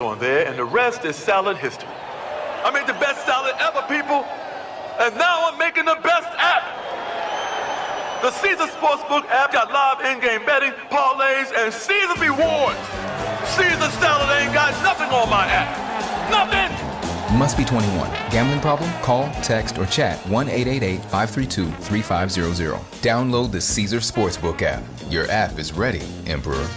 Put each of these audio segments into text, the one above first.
on there, and the rest is salad history. I made the best salad ever, people, and now I'm making the best app. The Caesar Sportsbook app got live in-game betting, parlays, and Caesar rewards. Caesar salad ain't got nothing on my app. Nothing! Must be 21. Gambling problem? Call, text, or chat 1-888-532-3500. Download the Caesar Sportsbook app. Your app is ready, Emperor.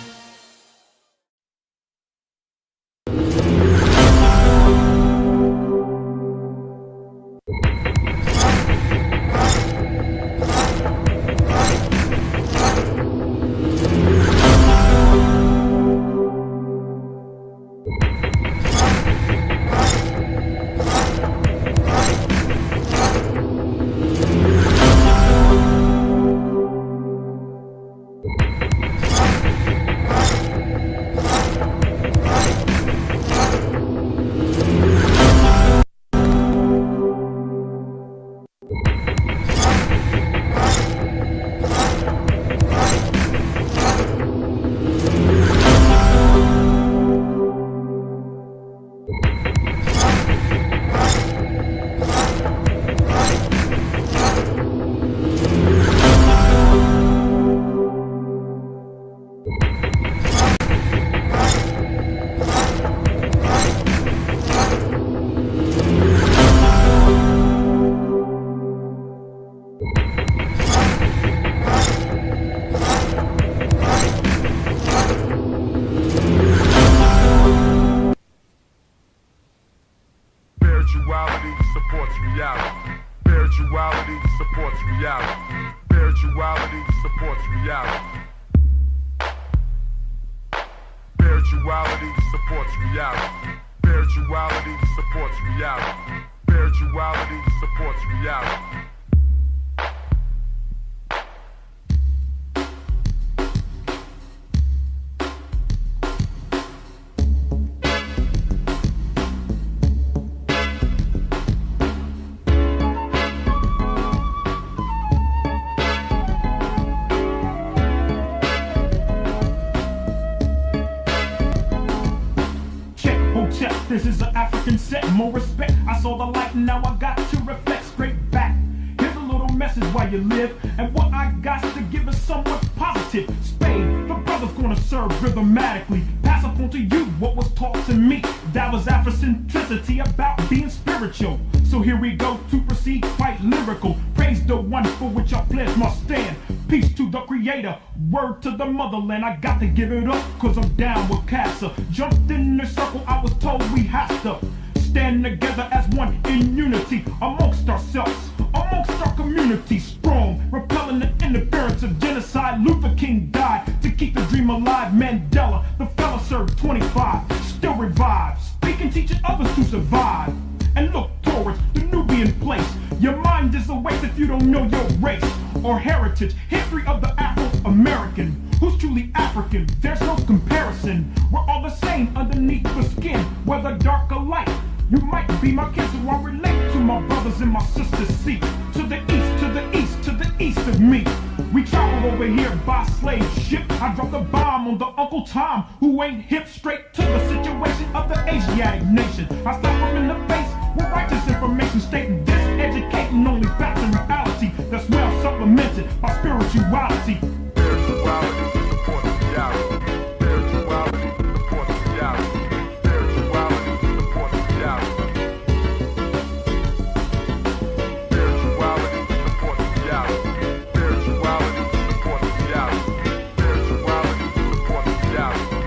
This is an African set, more respect. I saw the light, now I got to reflect straight back. Here's a little message while you live, and what I got to give is somewhat positive. Spade, the brother's gonna serve rhythmatically. Pass up on to you what was taught to me. That was Afrocentricity about being spiritual. So here we go to proceed quite lyrical. Praise the one for which I pledge my stand. Peace to the creator, word to the motherland. I got to give it up, cause I'm down with Casa. Jumped in the circle, I was told we have to stand together as one in unity. Amongst ourselves, amongst our community. Strong, repelling the interference of genocide. Luther King died to keep the dream alive. Mandela, the fella served 25, still revives. Speaking, teaching others to survive. And look towards the Nubian place. Your mind is a waste if you don't know your race or heritage. History of the Afro-American. Who's truly African? There's no comparison. We're all the same underneath the skin, whether dark or light. You might be my kin, so I relate to my brothers and my sisters. See, to the east, to the east, to the east of me. We traveled over here by slave ship. I dropped a bomb on the Uncle Tom, who ain't hip. Straight to the situation of the Asiatic nation. I slapped him in the face with righteous information, stating this, educating only facts and reality that's well supplemented by spirituality. Spirituality supports reality. Spirituality supports reality. Spirituality supports reality. Spirituality supports reality. Spirituality supports reality. Spirituality supports reality.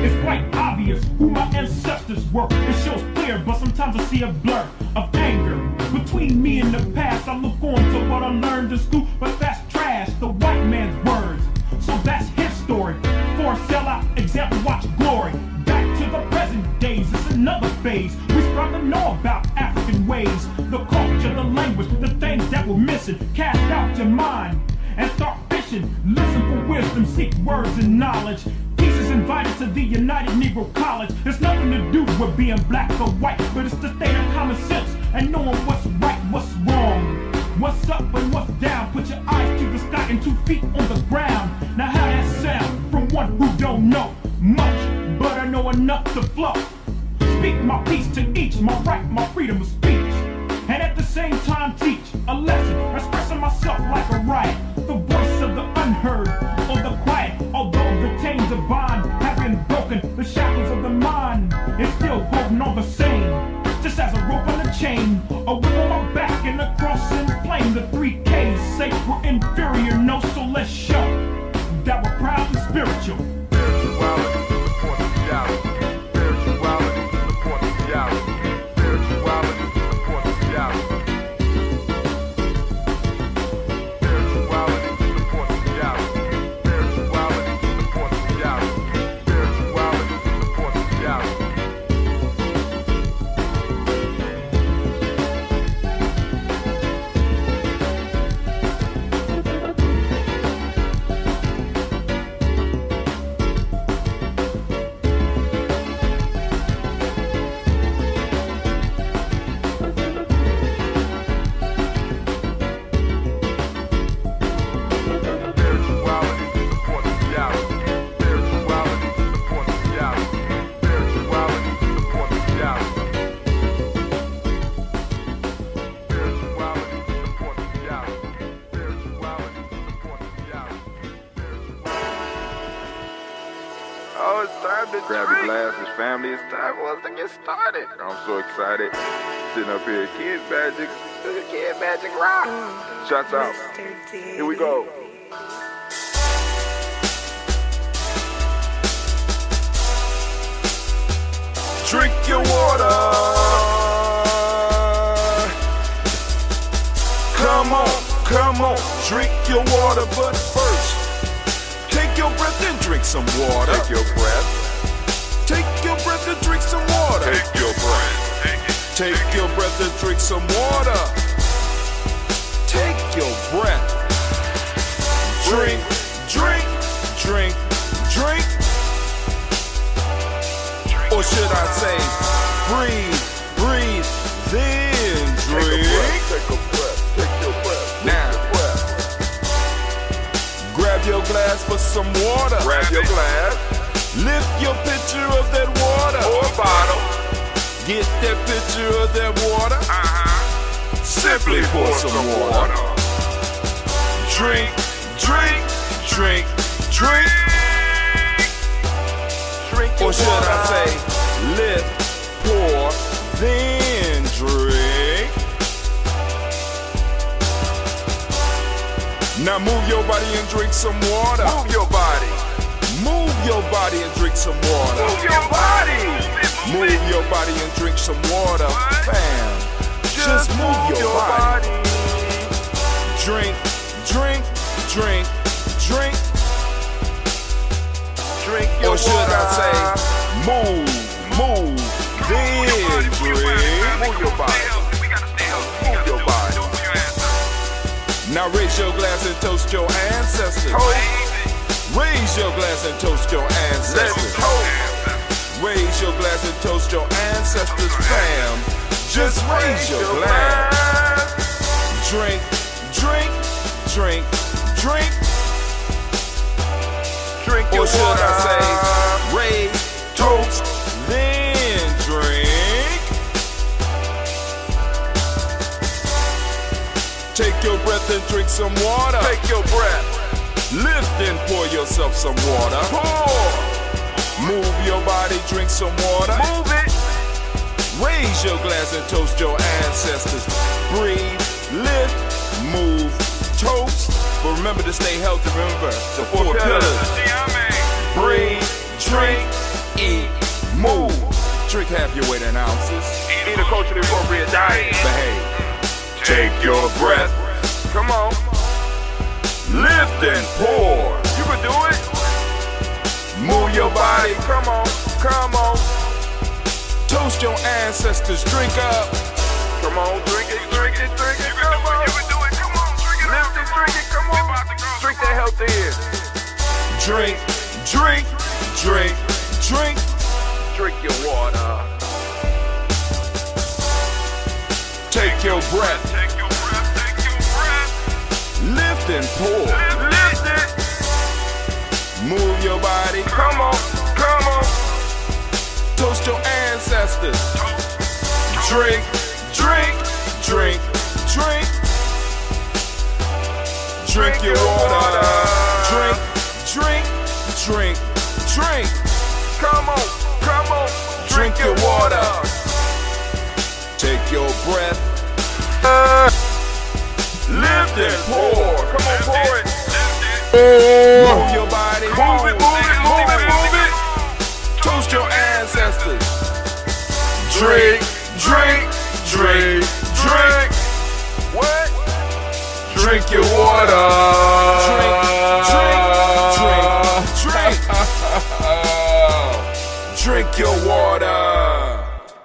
It's quite obvious who my ancestors were. It shows clear, but sometimes I see a blur of anger between me and the past. I look on to what I learned in school, but that's trash, the white man's words. So that's his story. For a sellout example, watch glory. Back to the present days, it's another phase. We strive to know about African ways, the culture, the language, the things that we're missing. Cast out your mind and start fishing. Listen for wisdom, seek words and knowledge. Peace is invited to the United Negro College. It's nothing to do with being black or white, but it's the state of common sense and knowing what's right, what's wrong, what's up and what's down. Put your eyes to the sky and 2 feet on the ground. Now how that sound from one who don't know? much, but I know enough to flow. Speak my peace to each, my right, my freedom of speech. And at the same time teach a lesson, expressing myself like a riot. The voice of the unheard or the quiet. Although the chains of bond have been broken, the shackles of the mind is still holding on the same. Just as a rope on a chain, a whip on my back and a cross in flame. The 3Ks say we're inferior, no, so let's show that we're proud and spiritual. Spirituality, support the reality. Spirituality, support the reality. Spirituality, support the reality. Spirituality, support the reality. Spirituality, support the reality. Spirituality, support the reality. Oh, it's time to grab your glasses, family. It's time for us to get started. I'm so excited. Sitting up here, Kid Magic Rock. Shots out. Here we go. Drink your water. Come on, drink your water, but first, take your breath and drink some water. Take your breath. Take your breath and drink some water. Take your breath. Take your breath and drink some water. Take your breath. Drink, drink, drink, drink. Or should I say, breathe, breathe, then drink. Take a breath. Take your breath. Now, grab your glass for some water. Grab your glass. Lift your pitcher of that water. Or bottle. Get that pitcher of that water. Simply pour some water. Drink, drink, drink, drink. Or should I say, lift, pour, then drink. Now move your body and drink some water. Move your body. Move your body and drink some water. Move your body. Move your body and drink some water. Bam. Just move your body. Drink, drink, drink, drink. Drink your or should water. I say, move, then drink. Move your body. Move your body. Now raise your glass and toast your ancestors. Raise your glass and toast your ancestors. Raise your glass and toast your ancestors, fam. Just raise your glass. Drink, drink, drink, drink. Drink your or should water. I say, raise, toast, then drink. Take your breath and drink some water. Take your breath. Lift and pour yourself some water. Pour. Move your body, drink some water. Move it. Raise your glass and toast your ancestors. Breathe, lift, move, toast. But remember to stay healthy. Remember the 4 pillars. Breathe, drink, eat, move. Drink half your weight in ounces. Eat a culturally appropriate diet. Behave. Take your breath. Come on. Lift and pour. You can do it. Move your body. Come on. Come on. Toast your ancestors. Drink up. Come on. Drink it. Drink it. Drink it. Come on. You can do it. Come on. Drink it. Lift it. Drink it. Come on. Drink that health in. Drink. Drink. Drink. Drink. Drink your water. Take your breath. Take your breath. Take your breath. Lift and pour. Lift it. Move your body. Come on. Come Drink, drink, drink, drink. Drink your water. Drink, drink, drink, drink. Come on, come on. Drink your water. Take your breath. Lift and pour. Come on, pour it. Move your body. Move it, move it, move it, move it. Toast your ancestors. Drink, drink, drink, drink. What? Drink your water. Drink, drink, drink, drink. Drink your water.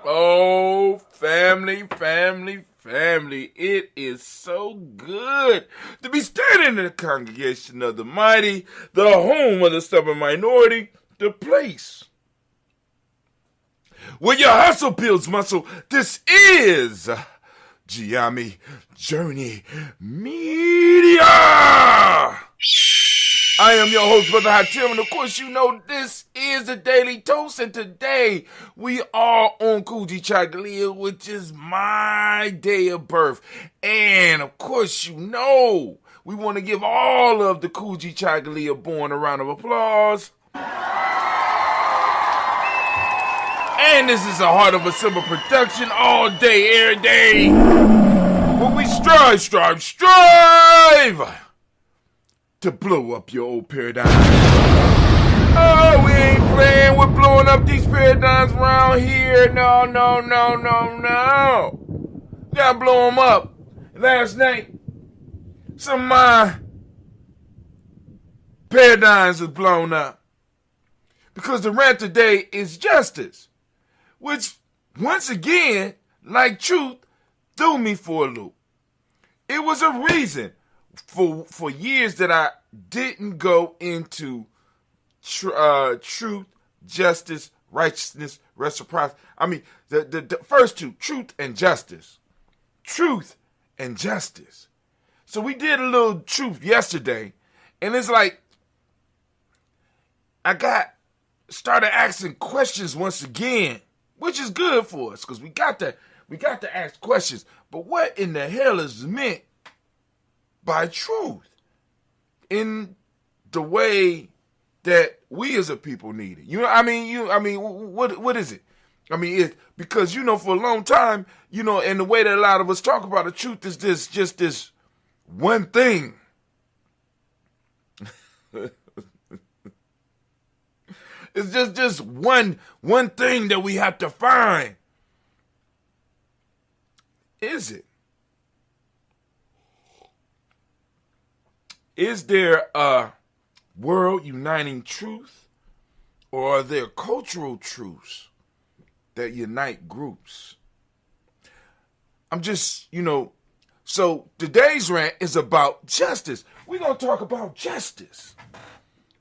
Oh, family, family, family. It is so good to be standing in the congregation of the mighty, the home of the stubborn minority, the place where your hustle builds muscle. This is GNJMedia. I am your host, Brother Maatian, and of course you know this is the Daily Toast, and today we are on Kujichagulia, which is my day of birth. And of course you know we want to give all of the Kujichagulia born a round of applause. And this is a Heart of a Simple production all day, every day. When we strive to blow up your old paradigm. Oh, we ain't playing with blowing up these paradigms around here. No. Gotta blow them up. Last night, some of my paradigms was blown up. Because the rant today is justice. Which, once again, like truth, threw me for a loop. It was a reason for years that I didn't go into truth, justice, righteousness, reciprocity. I mean, the first two, truth and justice. Truth and justice. So we did a little truth yesterday, and it's like I started asking questions once again, which is good for us because we got to ask questions. But what in the hell is meant by truth in the way that we as a people need it? What is it? I mean, it's because, for a long time, and the way that a lot of us talk about the truth is just this one thing. It's just one thing that we have to find. Is it? Is there a world uniting truth, or are there cultural truths that unite groups? I'm just, so today's rant is about justice. We're going to talk about justice,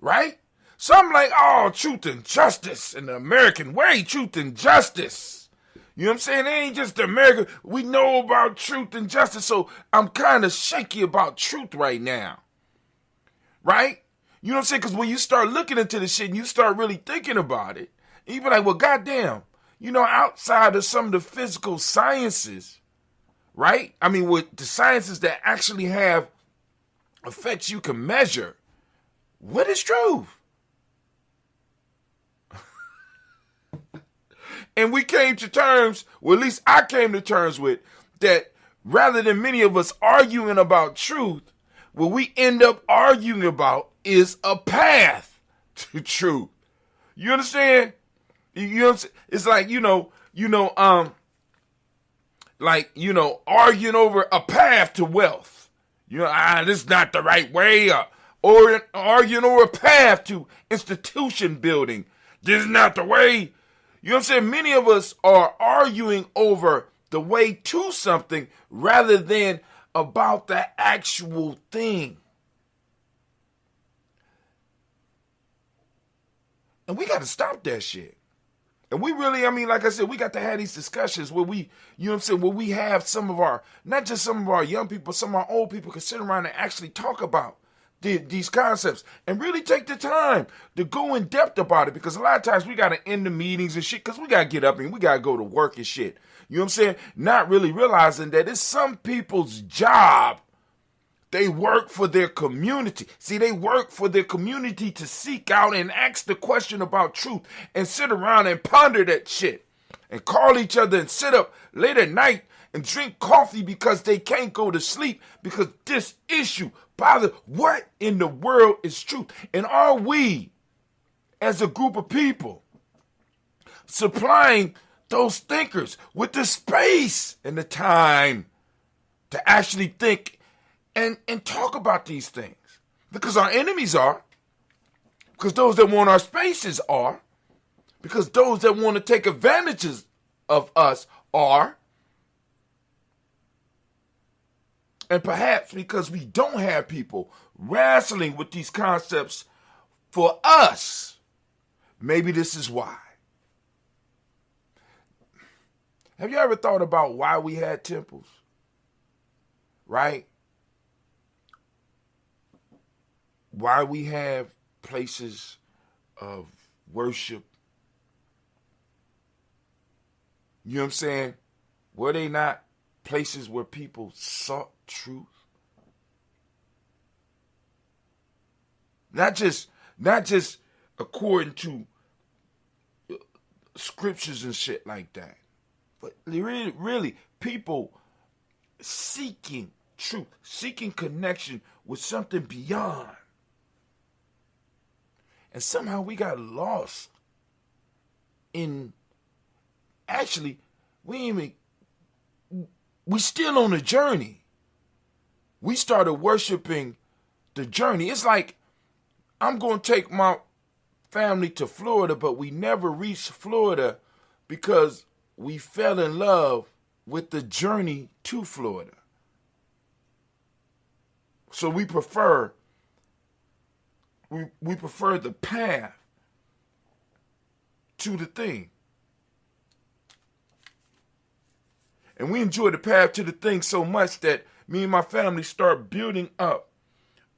right? So I'm like, oh, truth and justice in the American way, truth and justice. You know what I'm saying? It ain't just the American. We know about truth and justice, so I'm kind of shaky about truth right now. Right? You know what I'm saying? Because when you start looking into this shit and you start really thinking about it, and you be like, well, goddamn, outside of some of the physical sciences, right? I mean, with the sciences that actually have effects you can measure, what is truth? And we came to terms, well, at least I came to terms with, that rather than many of us arguing about truth, what we end up arguing about is a path to truth. You understand? It's like, arguing over a path to wealth. This is not the right way. Or arguing over a path to institution building. This is not the way. You know what I'm saying? Many of us are arguing over the way to something rather than about the actual thing. And we got to stop that shit. And we really, like I said, we got to have these discussions where we, where we have some of our, not just some of our young people, some of our old people can sit around and actually talk about these concepts and really take the time to go in depth about it, because a lot of times we got to end the meetings and shit because we got to get up and we got to go to work and shit. You know what I'm saying? Not really realizing that it's some people's job. They work for their community. See, they work for their community to seek out and ask the question about truth and sit around and ponder that shit and call each other and sit up late at night and drink coffee because they can't go to sleep because this issue bothers. What in the world is truth? And are we, as a group of people, supplying those thinkers with the space and the time to actually think and talk about these things? Because our enemies are, because those that want our spaces are, because those that want to take advantages of us are, and perhaps because we don't have people wrestling with these concepts for us, maybe this is why. Have you ever thought about why we had temples? Right? Why we have places of worship? You know what I'm saying? Were they not places where people sought truth? Not just according to scriptures and shit like that, but really people seeking truth, seeking connection with something beyond. And somehow we got lost in, actually, we still on the journey. We started worshiping the journey. It's like I'm going to take my family to Florida, but we never reached Florida because we fell in love with the journey to Florida. So we prefer the path to the thing. And we enjoy the path to the thing so much that me and my family start building up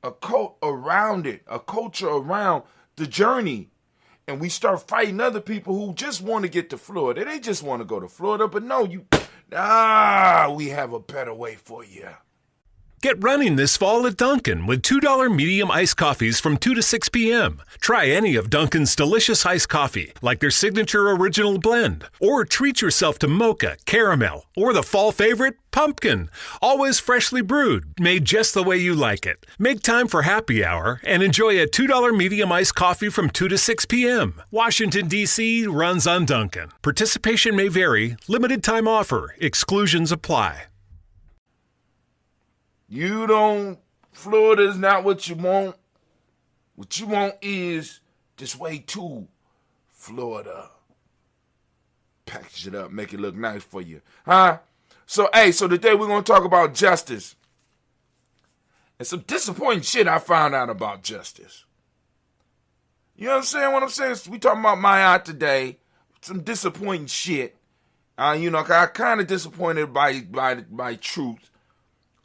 a cult around it, a culture around the journey. And we start fighting other people who just want to get to Florida. They just want to go to Florida, but no, we have a better way for you. Get running this fall at Dunkin' with $2 medium iced coffees from 2 to 6 p.m. Try any of Dunkin's delicious iced coffee, like their signature original blend. Or treat yourself to mocha, caramel, or the fall favorite, pumpkin. Always freshly brewed, made just the way you like it. Make time for happy hour and enjoy a $2 medium iced coffee from 2 to 6 p.m. Washington, D.C. runs on Dunkin'. Participation may vary. Limited time offer. Exclusions apply. Florida is not what you want. What you want is this way to Florida. Package it up, make it look nice for you. Huh? So today we're going to talk about justice. And some disappointing shit I found out about justice. You know what I'm saying? We talking about Maatian today. Some disappointing shit. I kind of disappointed by truth.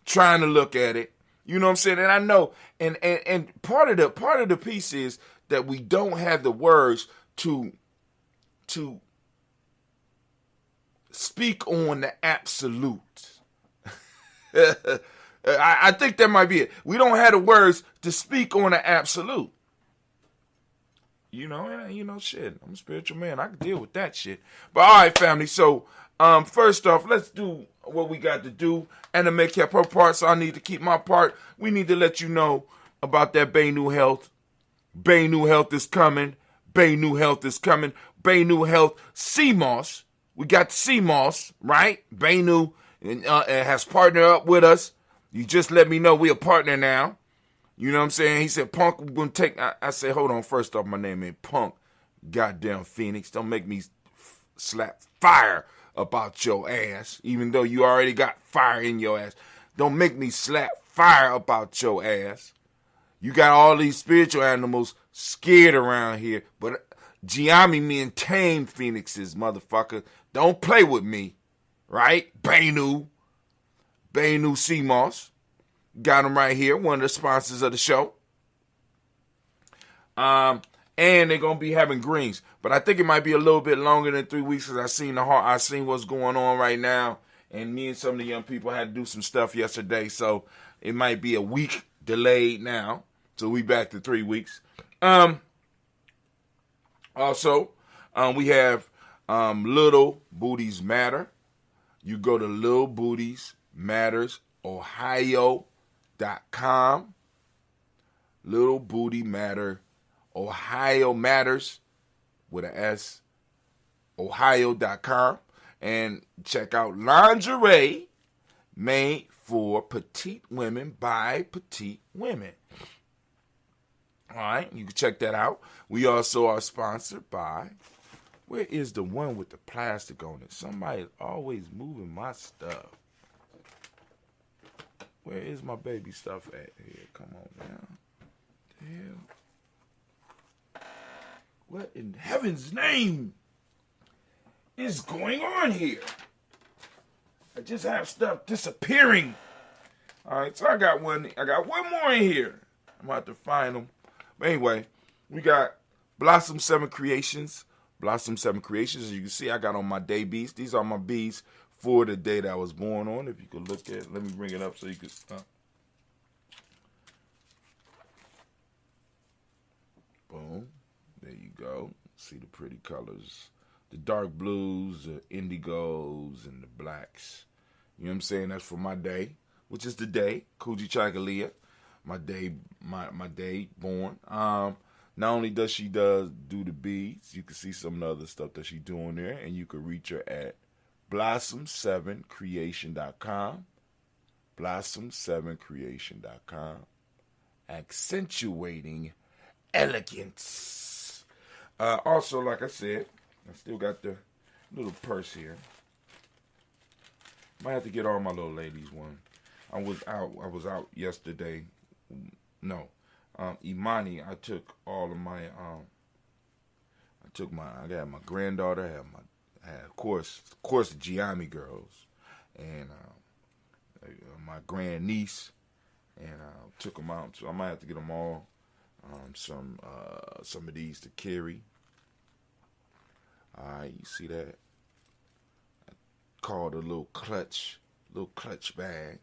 Trying to look at it, you know what I'm saying? And I know, and part of the piece is that we don't have the words to speak on the absolute. I think that might be it. We don't have the words to speak on the absolute. Shit. I'm a spiritual man. I can deal with that shit. But all right, family. So, first off, let's do what we got to do. And to make kept her part, so I need to keep my part. We need to let you know about that Bay New Health. Bay New Health is coming. Bay New Health is coming. Bay New Health CMOS. We got CMOS, right? Bay New has partnered up with us. You just let me know we a partner now. You know what I'm saying? He said, Punk, we're going to take... I said, hold on. First off, my name ain't Punk. Goddamn Phoenix. Don't make me slap fire about your ass, even though you already got fire in your ass. Don't make me slap fire about your ass. You got all these spiritual animals scared around here, but Giami me and tame phoenixes, motherfucker. Don't play with me, right? Baynu CMOS. Got him right here, one of the sponsors of the show. And they're gonna be having greens, but I think it might be a little bit longer than 3 weeks because I seen what's going on right now, and me and some of the young people had to do some stuff yesterday, so it might be a week delayed now. So we back to 3 weeks. Also, we have Little Booties Matter. You go to littlebootiesmattersohio.com. Little Booty Matter, Ohio Matters with an S, ohio.com. And check out lingerie made for petite women by petite women. All right, you can check that out. We also are sponsored by, where is the one with the plastic on it? Somebody is always moving my stuff. Where is my baby stuff at here? Come on now. The hell? What in heaven's name is going on here? I just have stuff disappearing. All right, so I got one more in here. I'm about to find them. But anyway, we got Blossom 7 Creations. Blossom 7 Creations. As you can see, I got on my day beads. These are my beads for the day that I was born on. If you could look at it, let me bring it up so you can. Boom. There you go. See the pretty colors. The dark blues, the indigos, and the blacks. You know what I'm saying? That's for my day, which is the day, Kujichagulia. My day born. Not only does she do the beads, you can see some of the other stuff that she doing there, and you can reach her at blossom7creation.com. Blossom7creation.com. Accentuating elegance. Also, like I said, I still got the little purse here. Might have to get all my little ladies one. I was out yesterday. No, Imani. I took all of my. I got my granddaughter. I had of course the Giami girls, and my grandniece, and took them out. So I might have to get them all. Some of these to carry. All right, you see that? I called a little clutch bag,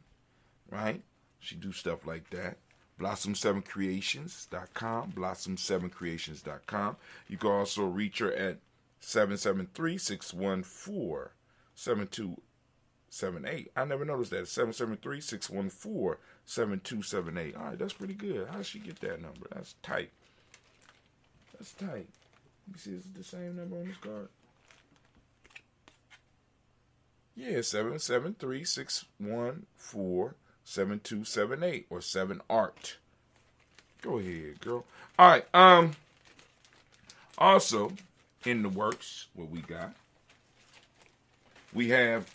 right? She do stuff like that. Blossom7creations.com, blossom7creations.com. You can also reach her at 773-614-7278. I never noticed that. 773-614-7278. All right, that's pretty good. How did she get that number? That's tight. That's tight. Let me see, is it the same number on this card? Yeah, 773-614-7278 or 7ART. Go ahead, girl. All right. Also, in the works, what we got? We have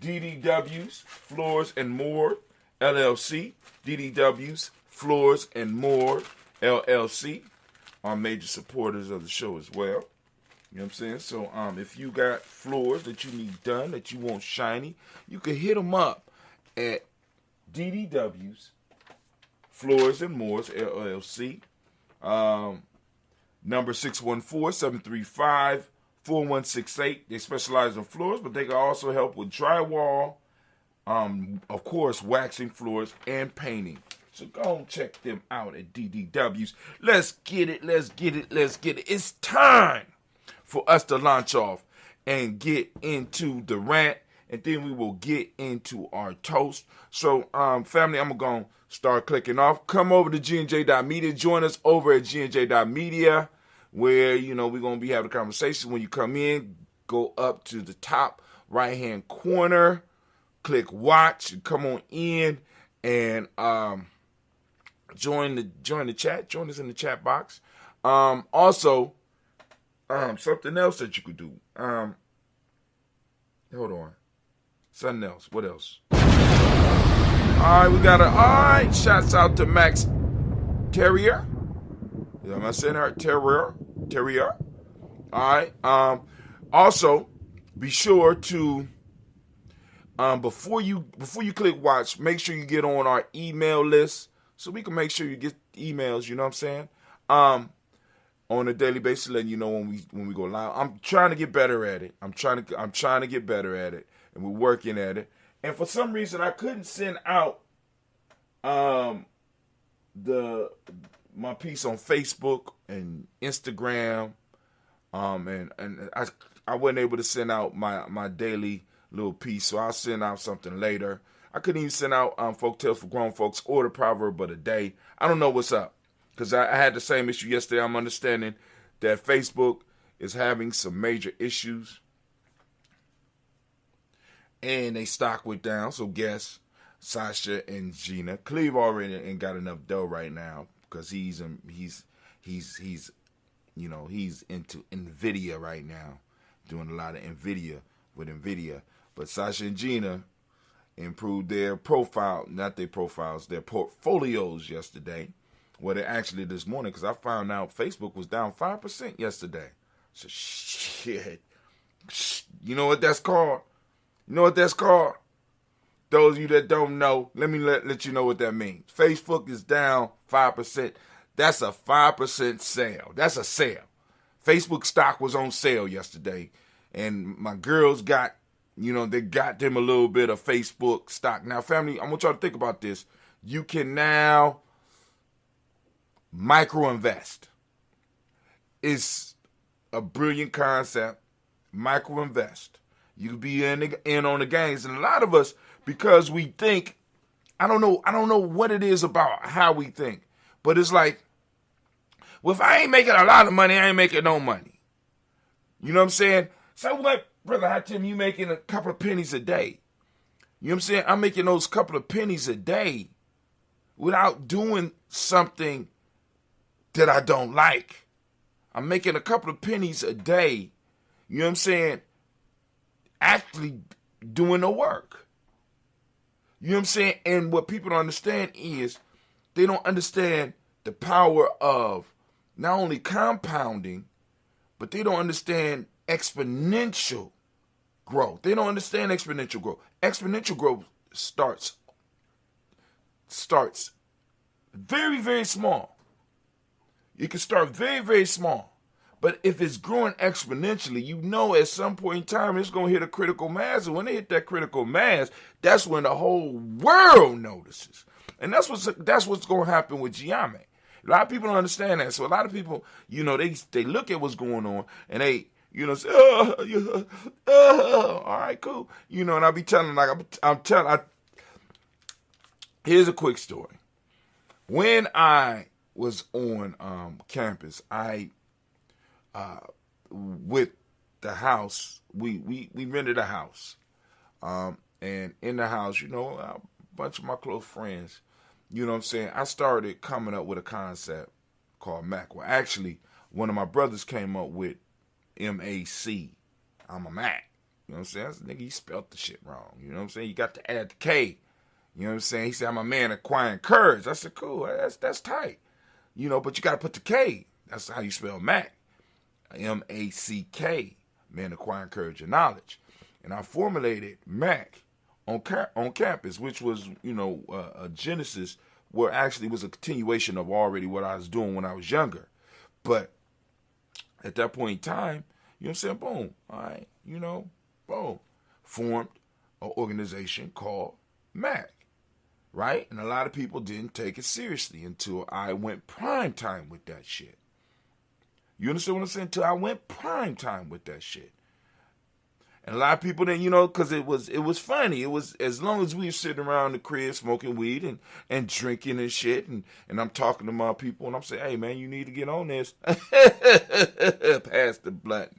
DDW's Floors and More LLC. DDW's Floors and More LLC are major supporters of the show as well. You know what I'm saying? So if you got floors that you need done, that you want shiny, you can hit them up at DDW's Floors and More LLC. Number 614-735-4168. They specialize in floors, but they can also help with drywall, of course, waxing floors and painting. So go and check them out at DDW's. Let's get it. It's time for us to launch off and get into the rant, and then we will get into our toast. So, family, I'm going to start clicking off. Come over to GNJ.Media. Join us over at GNJ.Media, where, we're going to be having a conversation. When you come in, go up to the top right-hand corner, click watch, and come on in and join the chat. Join us in the chat box. Also, something else that you could do. Hold on. Something else. What else? All right, shouts out to Max Terrier. Am I saying her? Terrier. All right. Also, be sure to before you click watch, make sure you get on our email list so we can make sure you get emails. You know what I'm saying? on a daily basis, letting you know when we go live. I'm trying to get better at it. I'm trying to get better at it, and we're working at it. And for some reason, I couldn't send out my piece on Facebook and Instagram, and I wasn't able to send out my daily little piece, so I'll send out something later. I couldn't even send out folk tales for grown folks or the proverb of the day. I don't know what's up. Because I had the same issue yesterday. I'm understanding that Facebook is having some major issues. And they stock went down. So guess Sasha and Gina. Cleve already ain't got enough dough right now because he's into NVIDIA right now. Doing a lot of NVIDIA with NVIDIA. But Sasha and Gina improved their profile, not their profiles, their portfolios yesterday. Well, they actually this morning, because I found out Facebook was down 5% yesterday. So, shit. You know what that's called? You know what that's called? Those of you that don't know, let me let you know what that means. Facebook is down 5%. That's a 5% sale. That's a sale. Facebook stock was on sale yesterday. And my girls got, they got them a little bit of Facebook stock. Now, family, I want y'all to think about this. You can now micro-invest. It's a brilliant concept. Micro-invest. You can be in on the gains. And a lot of us, because we think, I don't know what it is about how we think, but it's like, well, if I ain't making a lot of money, I ain't making no money. You know what I'm saying? So like, Brother Hatim, you making a couple of pennies a day. You know what I'm saying? I'm making those couple of pennies a day without doing something that I don't like. I'm making a couple of pennies a day, you know what I'm saying, actually doing the work. You know what I'm saying? And what people don't understand is they don't understand the power of not only compounding, but they don't understand exponential growth. They don't understand exponential growth. Exponential growth starts very, very small. You can start very, very small. But if it's growing exponentially, at some point in time it's going to hit a critical mass. And when they hit that critical mass, that's when the whole world notices. And that's what's going to happen with GNJMedia. A lot of people don't understand that. So a lot of people, they look at what's going on and they, say, all right, cool. And I'll be telling, here's a quick story. When I was on campus, with the house, we rented a house. And in the house, a bunch of my close friends, I started coming up with a concept called Mac. Well, actually, one of my brothers came up with M-A-C. I'm a Mac. You know what I'm saying? I said, nigga, you spelled the shit wrong. You know what I'm saying? You got to add the K. You know what I'm saying? He said, I'm a man acquiring courage. I said, cool, that's tight. But you got to put the K. That's how you spell Mac. M-A-C-K, man acquiring courage and knowledge. And I formulated Mac on campus, which was, a genesis where actually was a continuation of already what I was doing when I was younger. But at that point in time, boom, all right, boom, formed an organization called Mac, right? And a lot of people didn't take it seriously until I went prime time with that shit. You understand what I'm saying? Until I went prime time with that shit. And a lot of people didn't, because it was funny. It was, as long as we were sitting around the crib smoking weed and drinking and shit, and I'm talking to my people, and I'm saying, hey, man, you need to get on this. Pass the blunt.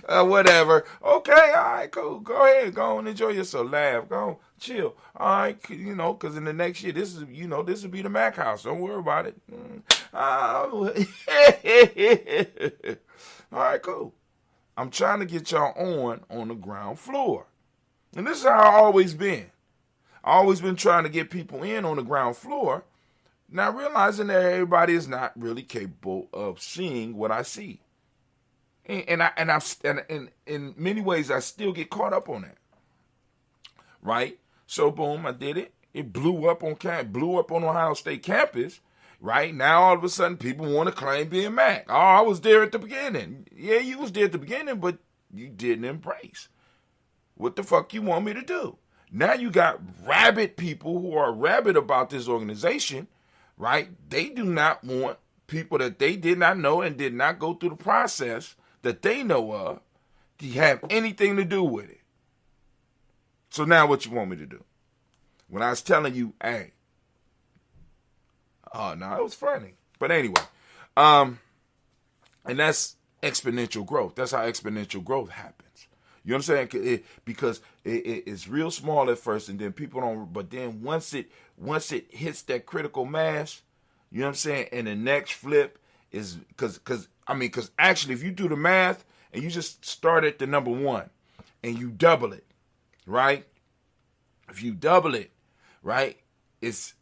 Whatever. Okay, all right, cool. Go ahead. Go on, enjoy yourself. Laugh. Go on, chill. All right, because in the next year, this will be the Mac house. Don't worry about it. All right, cool. I'm trying to get y'all on the ground floor. And this is how I always been. I always been trying to get people in on the ground floor, not realizing that everybody is not really capable of seeing what I see. And in many ways, I still get caught up on that. Right? So, boom, I did it. It blew up on Ohio State campus. right? Now all of a sudden people want to claim being Mac. Oh, I was there at the beginning. Yeah, you was there at the beginning, but you didn't embrace. What the fuck you want me to do? Now you got rabid people who are rabid about this organization, right? They do not want people that they did not know and did not go through the process that they know of to have anything to do with it. So now what you want me to do? When I was telling you, hey, oh no, it was funny. But anyway, and that's exponential growth. That's how exponential growth happens. You understand? Because it's real small at first, and then people don't. But then once it hits that critical mass, you know what I'm saying? And the next flip is because actually, if you do the math and you just start at the number 1 and you double it, right? If you double it, right, it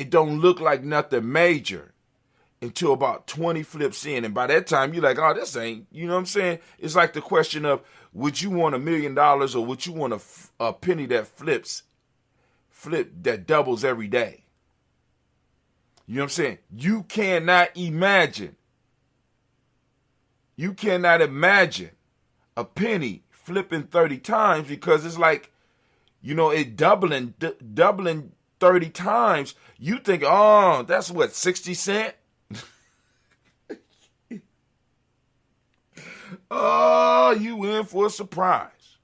don't look like nothing major until about 20 flips in. And by that time, you're like, oh, this ain't, you know what I'm saying? It's like the question of, would you want $1 million or would you want a penny that that doubles every day? You know what I'm saying? You cannot imagine a penny flipping 30 times because it's like, you know, it doubling 30 times. You think, oh, that's what, 60 cents? Oh, you in for a surprise.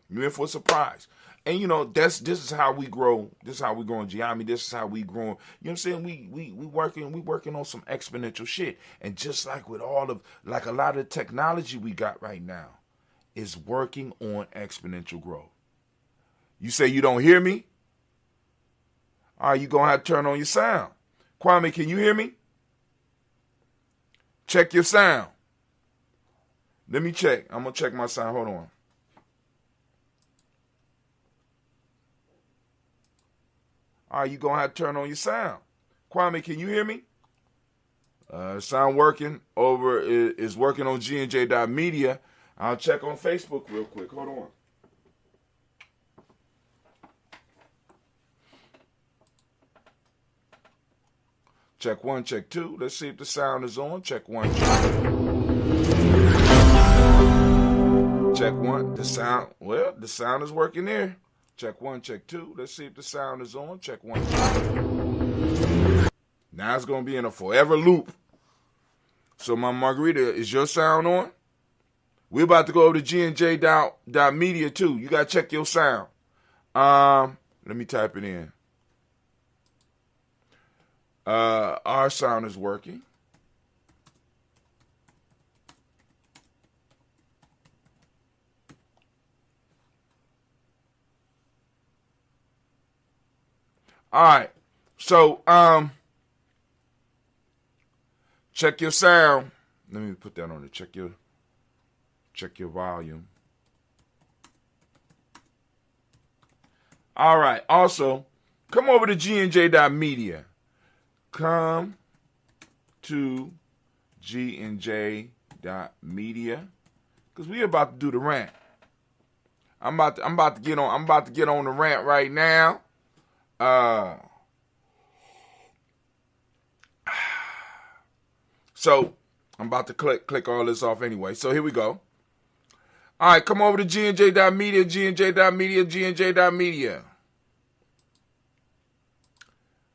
You in for a surprise. And you know, this is how we grow. This is how we grow in Giami. This is how we grow. You know what I'm saying? We working on some exponential shit. And just like with all of, like a lot of technology we got right now is working on exponential growth. You say you don't hear me? All right, you gonna have to turn on your sound. Kwame, can you hear me? Check your sound. Let me check. I'm gonna check my sound. Hold on. All right, you gonna have to turn on your sound. Kwame, can you hear me? Sound working over is working on GNJ.media. I'll check on Facebook real quick. Hold on. Check 1, check 2. Let's see if the sound is on. Check 1. Check 1. The sound is working there. Check 1, check 2. Let's see if the sound is on. Check 1. Now it's going to be in a forever loop. So my Margarita, is your sound on? We're about to go over to GNJ.media too. You got to check your sound. Let me type it in. Our sound is working. All right. So, check your sound. Let me put that on it. Check your volume. All right. Also, come over to GNJ.media. Come to GNJ.media because we're about to do the rant. I'm about to get on the rant right now. So I'm about to click all this off anyway. So here we go. All right, come over to GNJ.media, GNJ.media, GNJ.media.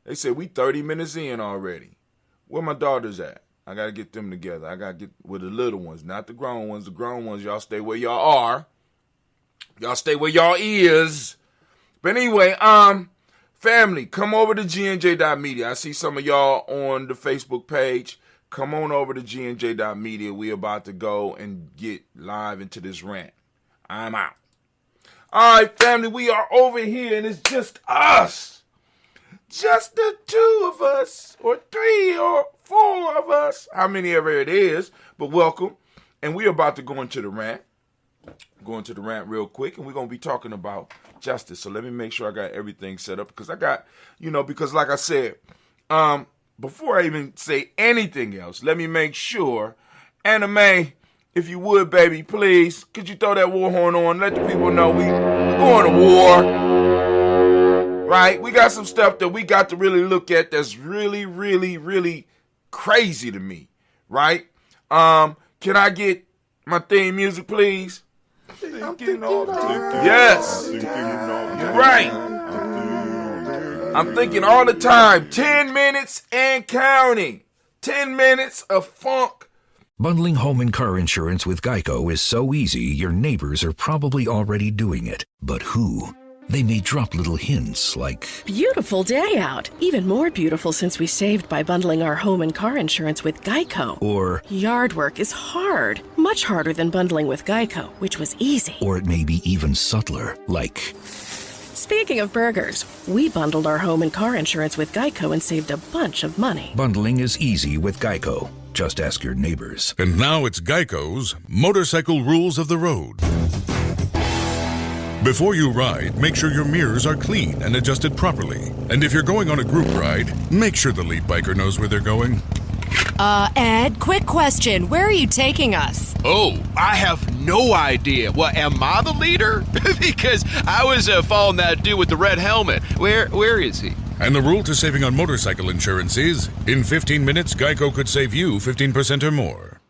They said we 30 minutes in already. Where my daughters at? I got to get them together. I got to get with the little ones, not the grown ones. The grown ones, y'all stay where y'all are. Y'all stay where y'all is. But anyway, family, come over to GNJ.media. I see some of y'all on the Facebook page. Come on over to GNJ.media. We about to go and get live into this rant. I'm out. All right, family, we are over here, and it's just us. Just the 2 of us, or 3 or 4 of us, how many ever it is, but welcome. And we're about to go into the rant. Go into the rant real quick, and we're going to be talking about justice. So let me make sure I got everything set up, because I got, because like I said, before I even say anything else, let me make sure, Anime, if you would, baby, please, could you throw that war horn on? Let the people know we're going to war. right? We got some stuff that we got to really look at that's really, really, really crazy to me, right? Can I get my theme music, please? Yes. You're right. I'm thinking all the time. 10 minutes and counting. 10 minutes of funk. Bundling home and car insurance with Geico is so easy, your neighbors are probably already doing it. But who? They may drop little hints like, beautiful day out. Even more beautiful since we saved by bundling our home and car insurance with Geico. or Yard work is hard. Much harder than bundling with Geico, which was easy. it may be even subtler, like, Speaking of burgers, we bundled our home and car insurance with Geico and saved a bunch of money. bundling is easy with Geico. Just ask your neighbors. And now it's Geico's Motorcycle Rules of the Road. Before you ride, make sure your mirrors are clean and adjusted properly. And if you're going on a group ride, make sure the lead biker knows where they're going. Ed, quick question. Where are you taking us? Oh, I have no idea. Well, am I the leader? Because I was following that dude with the red helmet. Where is he? And the rule to saving on motorcycle insurance is, in 15 minutes, Geico could save you 15% or more.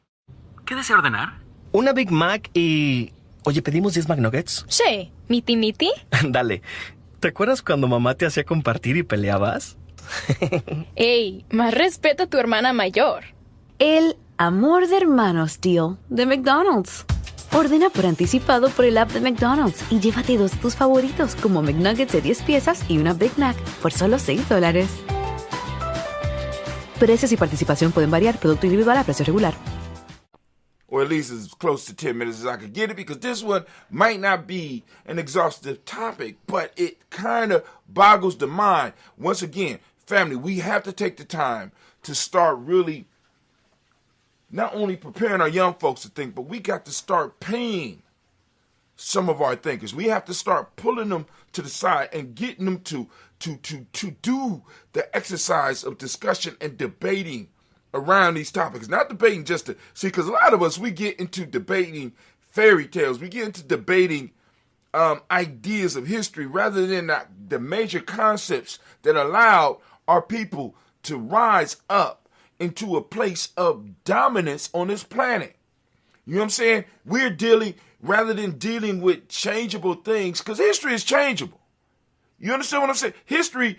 ¿Qué desea ordenar? Una Big Mac y... Oye, ¿pedimos 10 McNuggets? Sí. ¿Miti miti? Dale. ¿Te acuerdas cuando mamá te hacía compartir y peleabas? Ey, más respeto a tu hermana mayor. El amor de hermanos deal de McDonald's. Ordena por anticipado por el app de McDonald's y llévate 2 de tus favoritos como McNuggets de 10 piezas y una Big Mac por solo $6. Precios y participación pueden variar. Producto individual a precio regular. Or at least as close to 10 minutes as I could get it, because this one might not be an exhaustive topic, but it kind of boggles the mind. Once again, family, we have to take the time to start really not only preparing our young folks to think, but we got to start paying some of our thinkers. We have to start pulling them to the side and getting them to do the exercise of discussion and debating around these topics. Not debating just to see, because a lot of us, we get into debating fairy tales. We get into debating ideas of history rather than the major concepts that allowed our people to rise up into a place of dominance on this planet. You know what I'm saying? We're dealing, rather than dealing with changeable things, because history is changeable. You understand what I'm saying? History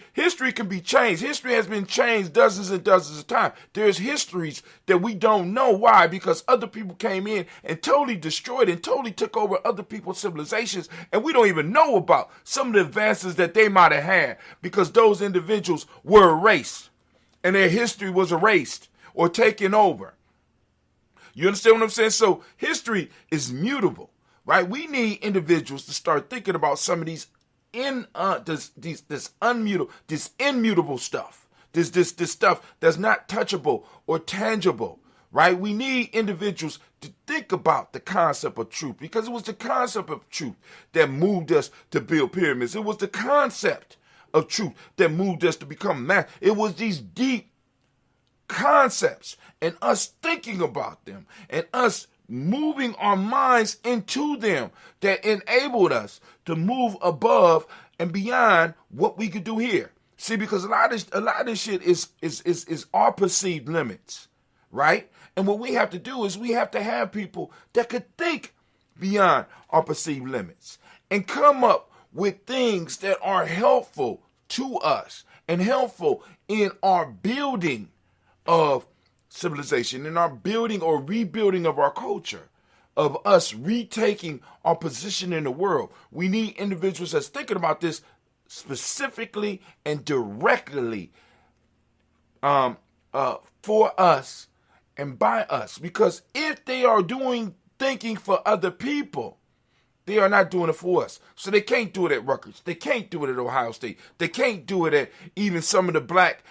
can be changed. History has been changed dozens and dozens of times. There's histories that we don't know. Why? Because other people came in and totally destroyed and totally took over other people's civilizations, and we don't even know about some of the advances that they might have had because those individuals were erased and their history was erased or taken over. You understand what I'm saying? So history is mutable, right? We need individuals to start thinking about some of these this immutable stuff, this stuff that's not touchable or tangible, right? We need individuals to think about the concept of truth, because it was the concept of truth that moved us to build pyramids. It was the concept of truth that moved us to become man. It was these deep concepts and us thinking about them and us moving our minds into them that enabled us to move above and beyond what we could do here. See, because a lot of this shit is our perceived limits, right? And what we have to do is we have to have people that could think beyond our perceived limits and come up with things that are helpful to us and helpful in our building of civilization, in our building or rebuilding of our culture, of us retaking our position in the world. We need individuals that's thinking about this specifically and directly for us and by us. Because if they are thinking for other people, they are not doing it for us. So they can't do it at Rutgers. They can't do it at Ohio State. They can't do it at even some of the black,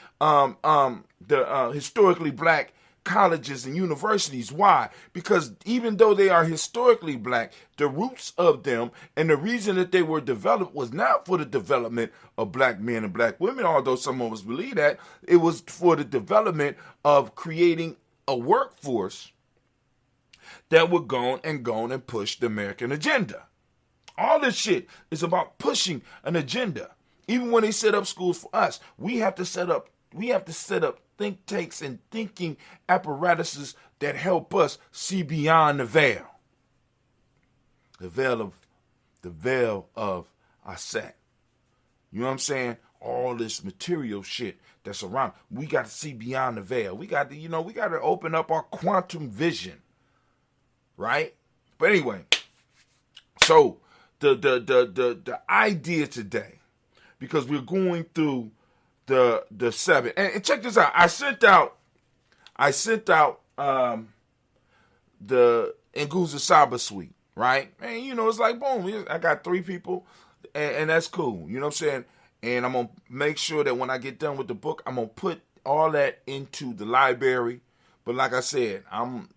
historically black colleges and universities. Why? Because even though they are historically black, the roots of them and the reason that they were developed was not for the development of black men and black women, although some of us believe that. It was for the development of creating a workforce that would go and push the American agenda. All this shit is about pushing an agenda. Even when they set up schools for us, we have to set up think tanks and thinking apparatuses that help us see beyond the veil. The veil of our set. You know what I'm saying? All this material shit that's around. We got to see beyond the veil. We got to open up our quantum vision. Right? But anyway, so the idea today, because we're going through the 7, and check this out. I sent out the Nguza Saba suite, right? And it's like boom, I got 3 people, and that's cool. You know what I'm saying? And I'm gonna make sure that when I get done with the book, I'm gonna put all that into the library. But like I said, I'm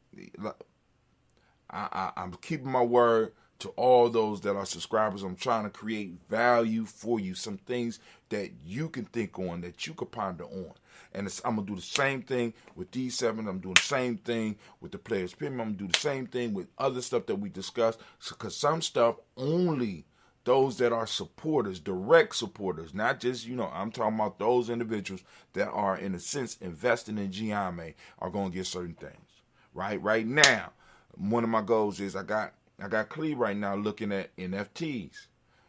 keeping my word to all those that are subscribers. I'm trying to create value for you, some things that you can think on, that you can ponder on. And I'm going to do the same thing with D7. I'm doing the same thing with the Players Premium. I'm going to do the same thing with other stuff that we discussed. Because some stuff only those that are supporters, direct supporters, not just, I'm talking about those individuals that are, in a sense, investing in GNJMedia are going to get certain things. Right now, one of my goals is I got Cleve right now looking at NFTs,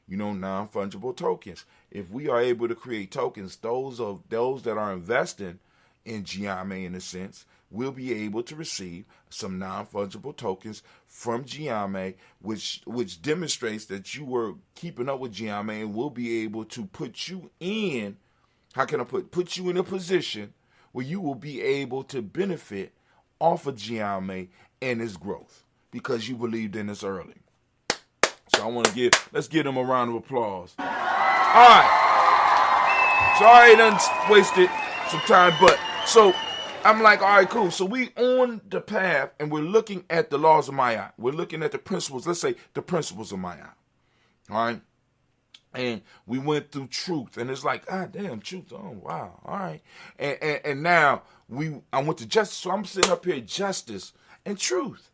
non-fungible tokens. If we are able to create tokens, those that are investing in GNJMedia, in a sense, will be able to receive some non-fungible tokens from GNJMedia, which demonstrates that you were keeping up with GNJMedia, and will be able to put you in, put you in a position where you will be able to benefit off of GNJMedia and its growth, because you believed in this early. So let's give them a round of applause. All right. Sorry I done wasted some time, but so I'm like, all right, cool. So we on the path, and we're looking at the laws of Maatian. We're looking at the principles, let's say the principles of Maatian. All right. And we went through truth, and it's like, damn, truth. Oh, wow. All right. And now I went to justice. So I'm sitting up here, justice and truth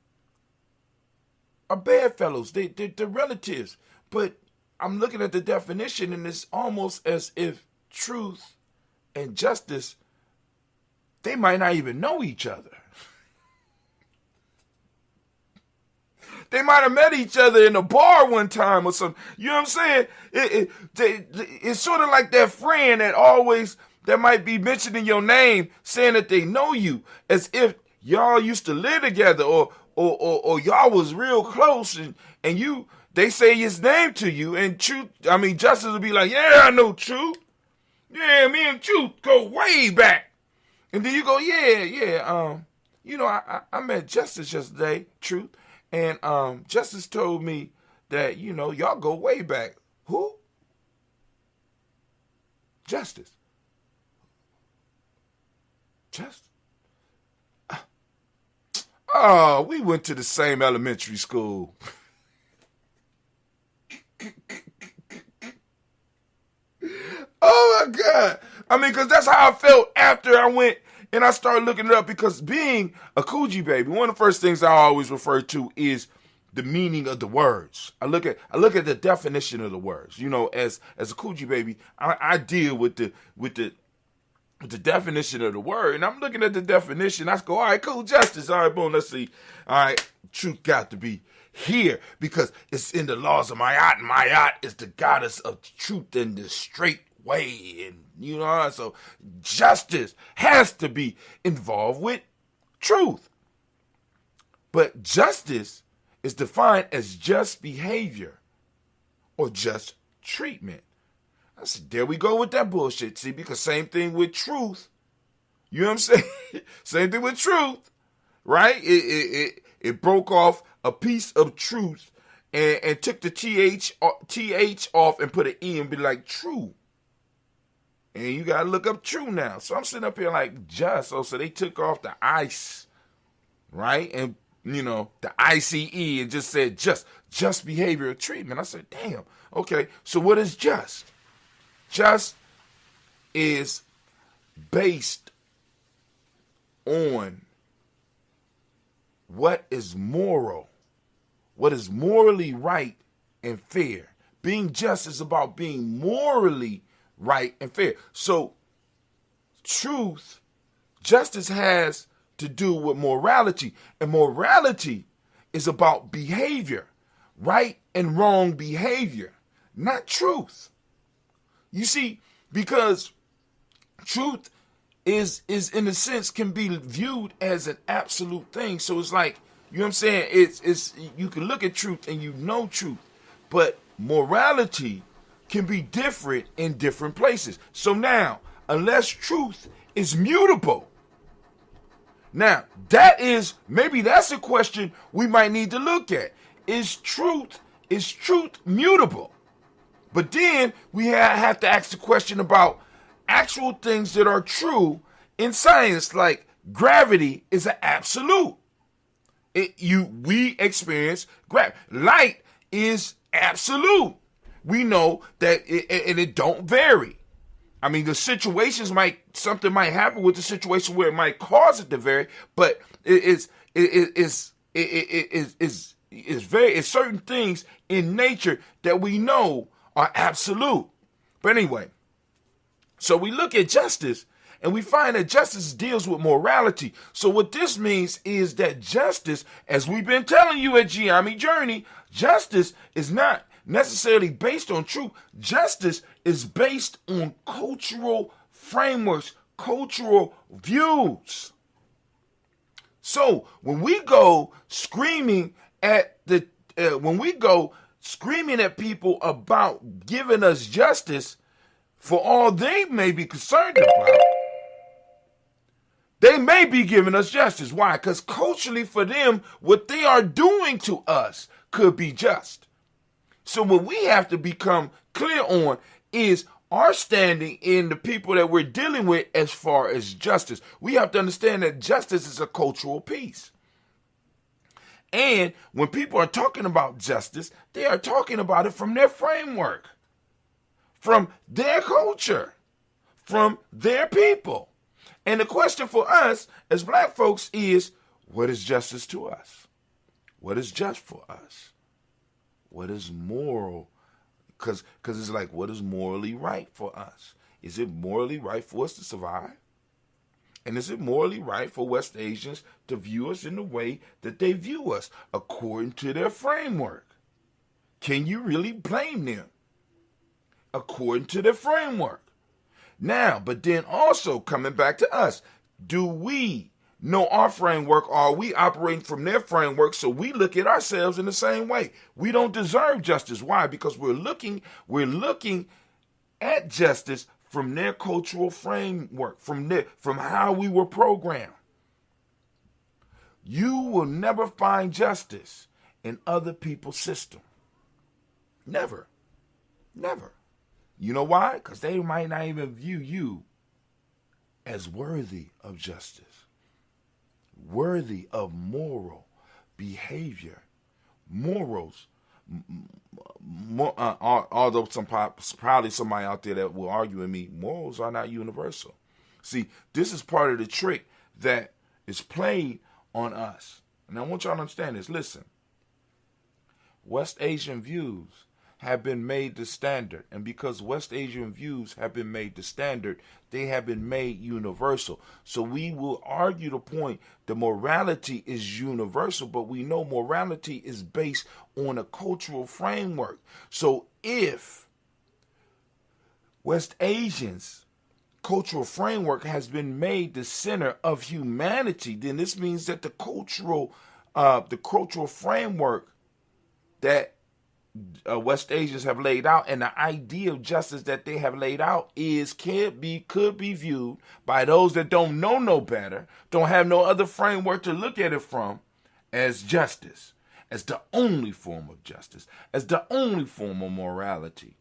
are bedfellows. They're relatives. But I'm looking at the definition, and it's almost as if truth and justice, they might not even know each other. They might have met each other in a bar one time or something. You know what I'm saying? It's sort of like that friend that might be mentioning your name, saying that they know you, as if y'all used to live together, or y'all was real close, and they say his name to you, and Justice will be like, yeah, I know Truth. Yeah, me and Truth go way back. And then you go, yeah. I met Justice yesterday, Truth, and Justice told me that, y'all go way back. Who? Justice. Oh, we went to the same elementary school. Oh, my God. Because that's how I felt after I went and I started looking it up, because being a Kuji baby, one of the first things I always refer to is the meaning of the words. I look at the definition of the words. As a Kuji baby, I deal with the definition of the word, and I'm looking at the definition. I go, all right, cool, justice. All right, boom, let's see. All right, truth got to be here because it's in the laws of Maat. Maat is the goddess of truth and the straight way, and so justice has to be involved with truth. But justice is defined as just behavior or just treatment. I said, there we go with that bullshit. See, because same thing with truth. You know what I'm saying? Same thing with truth, right? It broke off a piece of truth and took the th off and put an e and be like true. And you gotta look up true now. So I'm sitting up here like just. So they took off the ice, right? And the ICE and just said just behavior or treatment. I said, damn. Okay, so what is just? Just is based on what is moral, what is morally right and fair. Being just is about being morally right, and fair. So justice has to do with morality, and morality is about behavior, right and wrong behavior, not truth. You see, because truth is in a sense can be viewed as an absolute thing. So it's like, you know what I'm saying? It's you can look at truth and you know truth, but morality can be different in different places. So now, unless truth is mutable, now maybe that's a question we might need to look at. Is truth mutable? But then we have to ask the question about actual things that are true in science, like gravity is an absolute. We experience gravity. Light is absolute. We know that it don't vary. I mean, the situations something might happen with the situation where it might cause it to vary, but it's certain things in nature that we know are absolute. But anyway, so we look at justice and we find that justice deals with morality. So what this means is that justice, as we've been telling you at GNJMedia Journey, justice is not necessarily based on truth. Justice is based on cultural frameworks, cultural views. So when we go screaming at people about giving us justice for all they may be concerned about, they may be giving us justice. Why? Because culturally for them, what they are doing to us could be just. So what we have to become clear on is our standing in the people that we're dealing with as far as justice. We have to understand that justice is a cultural piece. And when people are talking about justice, they are talking about it from their framework, from their culture, from their people. And the question for us as black folks is, what is justice to us? What is just for us? What is moral? Because it's like, what is morally right for us? Is it morally right for us to survive? And is it morally right for West Asians to view us in the way that they view us, according to their framework? Can you really blame them according to their framework? Now, but then also coming back to us, do we know our framework, or are we operating from their framework so we look at ourselves in the same way? We don't deserve justice. Why? Because we're looking at justice from their cultural framework, from how we were programmed. You will never find justice in other people's system. Never. Never. You know why? Because they might not even view you as worthy of justice, worthy of moral behavior. Morals, although probably somebody out there that will argue with me, morals are not universal. See, this is part of the trick that is played on us. And I want y'all to understand this. Listen, West Asian views have been made the standard. And because West Asian views have been made the standard, they have been made universal. So we will argue the point that morality is universal, but we know morality is based on a cultural framework. So if West Asians' cultural framework has been made the center of humanity, then this means that the cultural framework that West Asians have laid out and the idea of justice that they have laid out could be viewed by those that don't know no better, don't have no other framework to look at it from, as justice, as the only form of justice, as the only form of morality,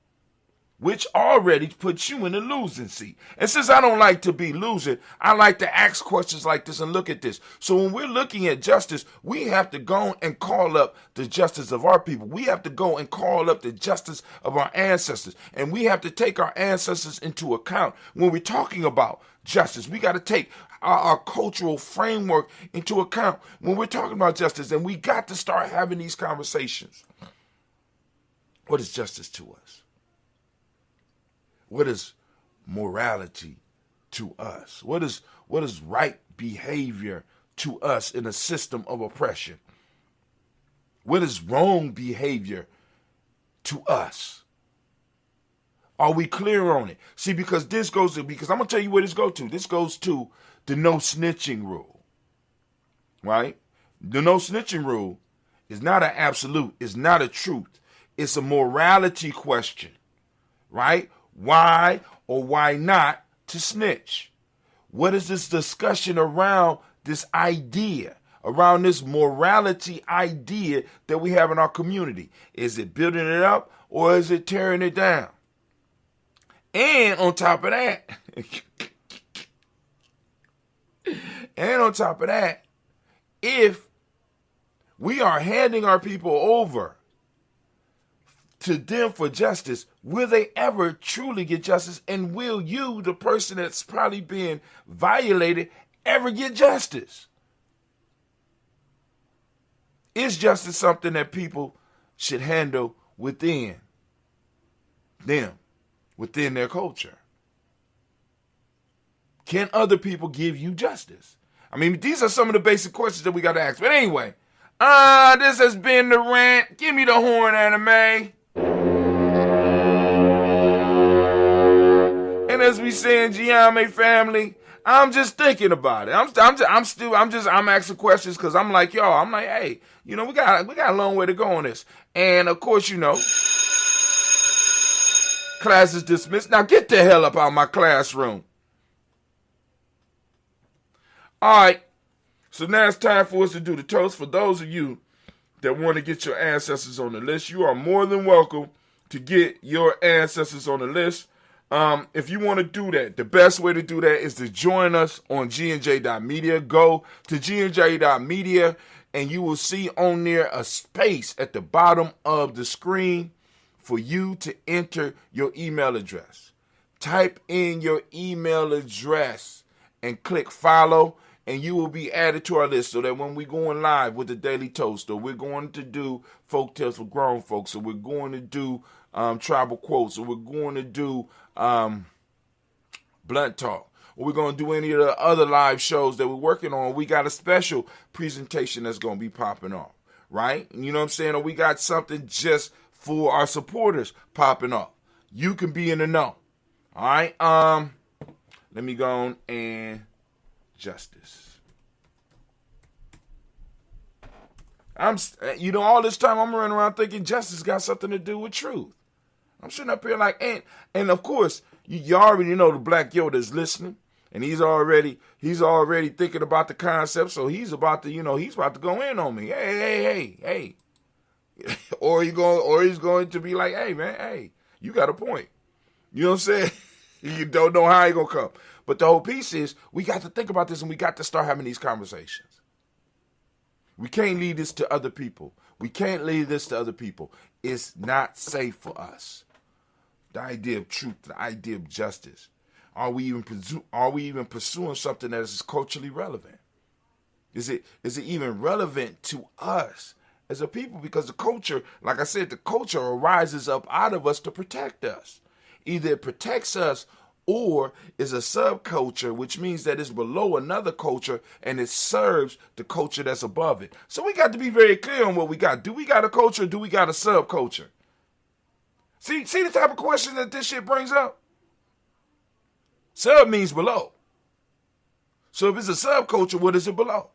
which already puts you in a losing seat. And since I don't like to be losing, I like to ask questions like this and look at this. So when we're looking at justice, we have to go and call up the justice of our people. We have to go and call up the justice of our ancestors. And we have to take our ancestors into account when we're talking about justice. We got to take our cultural framework into account when we're talking about justice. And we got to start having these conversations. What is justice to us? What is morality to us? What is right behavior to us in a system of oppression? What is wrong behavior to us? Are we clear on it? See, because I'm going to tell you where this goes to. This goes to the no snitching rule, right? The no snitching rule is not an absolute. It's not a truth. It's a morality question, right? Why or why not to snitch? What is this discussion around this idea, around this morality idea that we have in our community? Is it building it up or is it tearing it down? And on top of that, if we are handing our people over to them for justice, will they ever truly get justice? And will you, the person that's probably being violated, ever get justice? Is justice something that people should handle within them, within their culture? Can other people give you justice? I mean, these are some of the basic questions that we got to ask. But anyway, this has been the rant. Give me the horn, anime. And as we say in GNJMedia family, I'm just thinking about it. I'm asking questions because I'm like, y'all, I'm like, hey, we got a long way to go on this. And of course, class is dismissed. Now get the hell up out of my classroom. All right. So now it's time for us to do the toast. For those of you that want to get your ancestors on the list, you are more than welcome to get your ancestors on the list. If you want to do that, the best way to do that is to join us on GNJ.media. Go to GNJ.media and you will see on there a space at the bottom of the screen for you to enter your email address. Type in your email address and click follow, and you will be added to our list so that when we're going live with the Daily Toast, or we're going to do Folk Tales for Grown Folks, or we're going to do Tribal Quotes, or we're going to do Blunt Talk, or we're going to do any of the other live shows that we're working on, we got a special presentation that's going to be popping off, right? You know what I'm saying? Or we got something just for our supporters popping off. You can be in the know. All right? Let me go on and justice. All this time I'm running around thinking justice got something to do with truth. I'm sitting up here like, and of course, you already know the Black Yoda is listening, and he's already thinking about the concept, so he's about to go in on me. Hey. or he's going to be like, hey man, hey, you got a point. You know what I'm saying? You don't know how he gonna come. But the whole piece is we got to think about this and we got to start having these conversations. We can't leave this to other people. It's not safe for us. The idea of truth, the idea of justice. Are we even pursuing something that is culturally relevant? Is it even relevant to us as a people? Because the culture, like I said, the culture arises up out of us to protect us. Either it protects us or is a subculture, which means that it's below another culture and it serves the culture that's above it. So we got to be very clear on what we got. Do we got a culture or do we got a subculture? See the type of question that this shit brings up? Sub means below. So if it's a subculture, what is it below?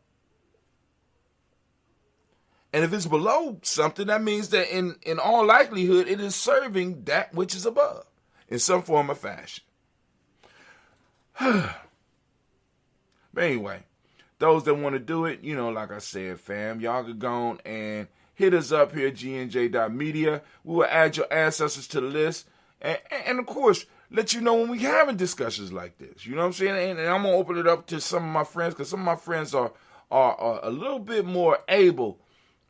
And if it's below something, that means that in all likelihood, it is serving that which is above in some form or fashion. But anyway, those that want to do it, like I said, fam, y'all could go on and hit us up here at GNJ.media. We will add your ancestors to the list. And of course, let you know when we having discussions like this. You know what I'm saying? And I'm going to open it up to some of my friends, because some of my friends are a little bit more able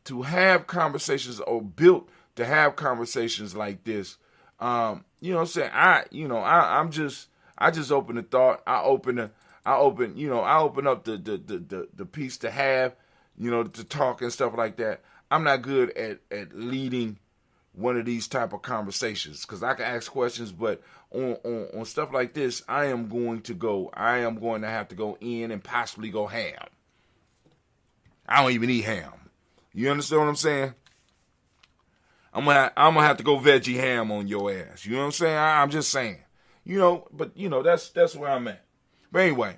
to have conversations or built to have conversations like this. You know what I'm saying? I just open the thought. I open up the piece to have, to talk and stuff like that. I'm not good at leading one of these type of conversations, because I can ask questions, but on stuff like this, I am going to have to go in and possibly go ham. I don't even eat ham. You understand what I'm saying? I'm gonna have to go veggie ham on your ass. You know what I'm saying? I'm just saying. But that's where I'm at. But anyway,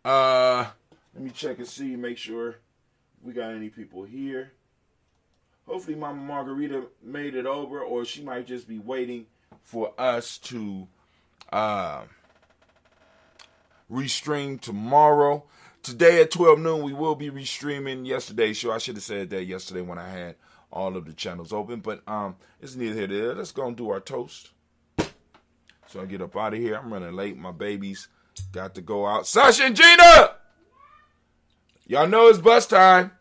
let me check and see, make sure we got any people here. Hopefully Mama Margarita made it over, or she might just be waiting for us to restream tomorrow. Today at 12 noon, we will be restreaming yesterday's show. I should have said that yesterday when I had all of the channels open, but it's neither here nor there. Let's go and do our toast. So I get up out of here. I'm running late. My babies got to go out. Sasha and Gina! Y'all know it's bus time.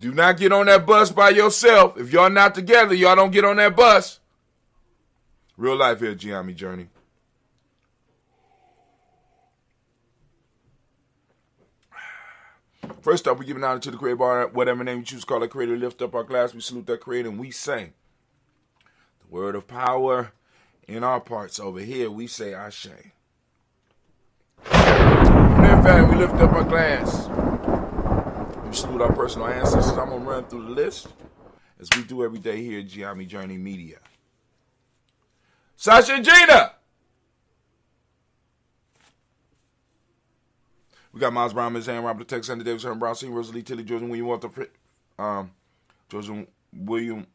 Do not get on that bus by yourself. If y'all not together, y'all don't get on that bus. Real life here, Gianni Journey. First up, we give an honor to the creator bar, whatever name you choose to call it, creator. Lift up our glass, we salute that creator, and we say the word of power in our parts. Over here, we say Ashe. And in fact, we lift up our glass. We salute our personal ancestors. I'm going to run through the list as we do every day here at GNJMedia. Sasha and Gina! We got Miles Brown, Ms. Ann, Robert Tex, Sandy Davis, Herman Brown, Senior, Rosalie Tilly, Georgia William, Walter, Georgia William.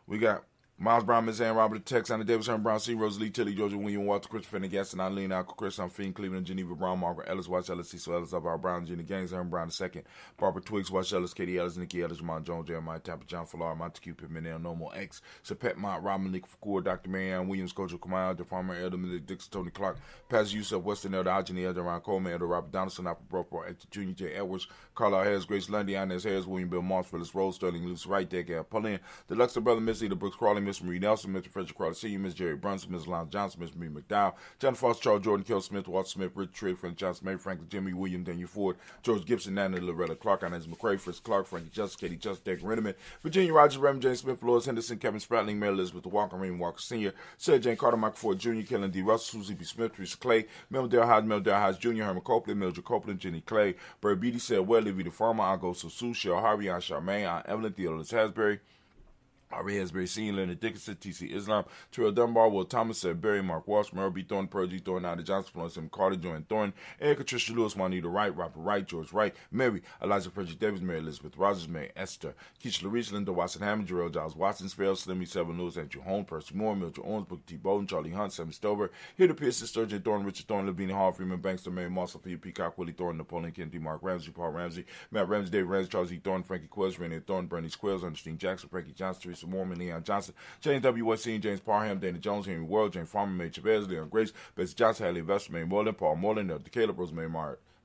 We got Miles Brown, Ms. Ann, Robert Tex, Sandy Davis, Herman Brown, Senior, Rosalie Tilly, Georgia William, Walter, Christopher, Finney, Gaston, Eileen, Alco, Chris, Finn, Cleveland, Geneva, Brown, Margaret Ellis, Watch Ellis, Cecil Ellis, Alvar Brown, Jenny Gaines, Herman Brown II, Barbara Twiggs, Watch Ellis, Katie Ellis, Nikki Ellis, Ramon Jones, Jeremiah Tapper, John Fallar, Montague Pittman, Normal X, Sapet Mott, Robin Lee Fakur, Dr. Marianne Williams, Coach Kamau, the Farmer, Elder Millie Dixon, Tony Clark, Pastor Yusuf, Western Elder, Algeny, Elder Ron Coleman, Elder Robert Donaldson, Apple Broker, Hector Jr., J. Edwards, Carlisle Harris, Grace Lundy, Inez Harris, William Bill Moss, Phyllis Rose, Sterling Luce, Wright, Deck, Pauline, the Luxor Brother, Miss Eda Brooks Crawley, Miss Marie Nelson, Mr. Frederick Crawley Sr., Miss Jerry Brunson, Miss Lon Johnson, Miss Marie McDowell, John Foster, Charles Jordan, Kel Smith, Walter Smith, Rich Trigg, Frank Johnson, Mary Franklin, Jimmy William, Daniel Ford, George Gibson, Nana Loretta Clark, Inez McCray, Fritz Clark, Frankie Justice, Katie Justice, Deck Renneman, Virginia Rogers, Reverend James Smith, Lois Henderson, Kevin Spratling, Mary Elizabeth Walker, Raymond Walker Sr., Sarah Jane Carter, Michael Ford Jr., Kellen D. Russell, Susie B. Smith, Teresa Clay, Mel Dale Hodge Jr., Herman Copeland, Mildred Copeland, Jenny Clay, Bird Beatty said, well, Livy the Farmer, I'll go Sue, Cheryl Harvey, Aunt Charmaine, Aunt Evelyn, Theodore Hasbury, Harvey Hasbury Sr., Leonard Dickinson, T.C. Islam, Terrell Dunbar, Will Thomas, said Barry, Mark Walsh, Merle B. Thornton, Pearl G. Thornton, Ida Johnson, Florence M. Carter, Joanne Thornton, Erica Tricia Lewis, Juanita Wright, Robert Wright, George Wright, Mary, Elijah Frederick Davis, Mary Elizabeth Rogers, Mary Esther, Keisha Larice, Linda Watson Hammond, Jarrell Giles Watson, Sparrow, Slimmy, Seven Lewis, Andrew Holmes, Percy Moore, Mildred Owens, Booker T. Bowden, Charlie Hunt, Sammy Stover, Hilda Pearson, Sturgeon Thornton, Richard Thornton, Lavinia Hall, Freeman Banks, Mary Moss, Sophia Peacock, Willie Thornton, Napoleon Kennedy, Mark Ramsey, Paul Ramsey, Matt Ramsey, David Ramsey, Charles E. Thornton, Frankie Quills, Renee Thornton, Bernie Squills, Ernestine Jackson, Frankie Johnson, Teresa Mormon, Leon Johnson, James W. Weston, James Parham, Dana Jones, Henry World, James Farmer, May Chavez, Leon Grace, Betsy Johnson, Haley Investor, May Moreland, Paul Moreland, Elder Caleb, Rosemary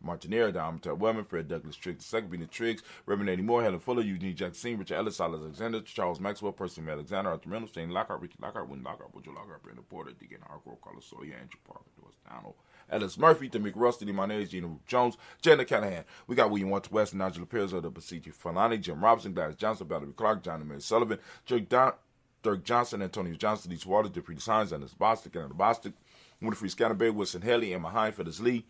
Martinera, Don Wellman, Fred Douglas Triggs, Second Bina Triggs, Reverend Eddie Moore, Helen Fuller, Eugene Jackson, Richard Ellis, Silas Alexander, Charles Maxwell, Percy Alexander, Arthur Reynolds, Shane Lockhart, Ricky Lockhart, Wynn Lockhart, Woodrow Lockhart, Brandon Porter, Deacon Hargrove, Carlos Sawyer, Andrew Parker, Doris Donald, Ellis Murphy, Demick Rusty, Demonez, Gina Ruth Jones, Jenna Callahan. We got William Walter West, Nigel Perez, the Basiti Falani, Jim Robinson, Gladys Johnson, Valerie Clark, John and Mary Sullivan, Dirk Johnson, Antonio Johnson, Dees Waters, Dupree Signs, Anna Bostic, Anna Bostic, Winifred Scatterberg, Wilson Haley, Emma Hine, Phyllis Lee,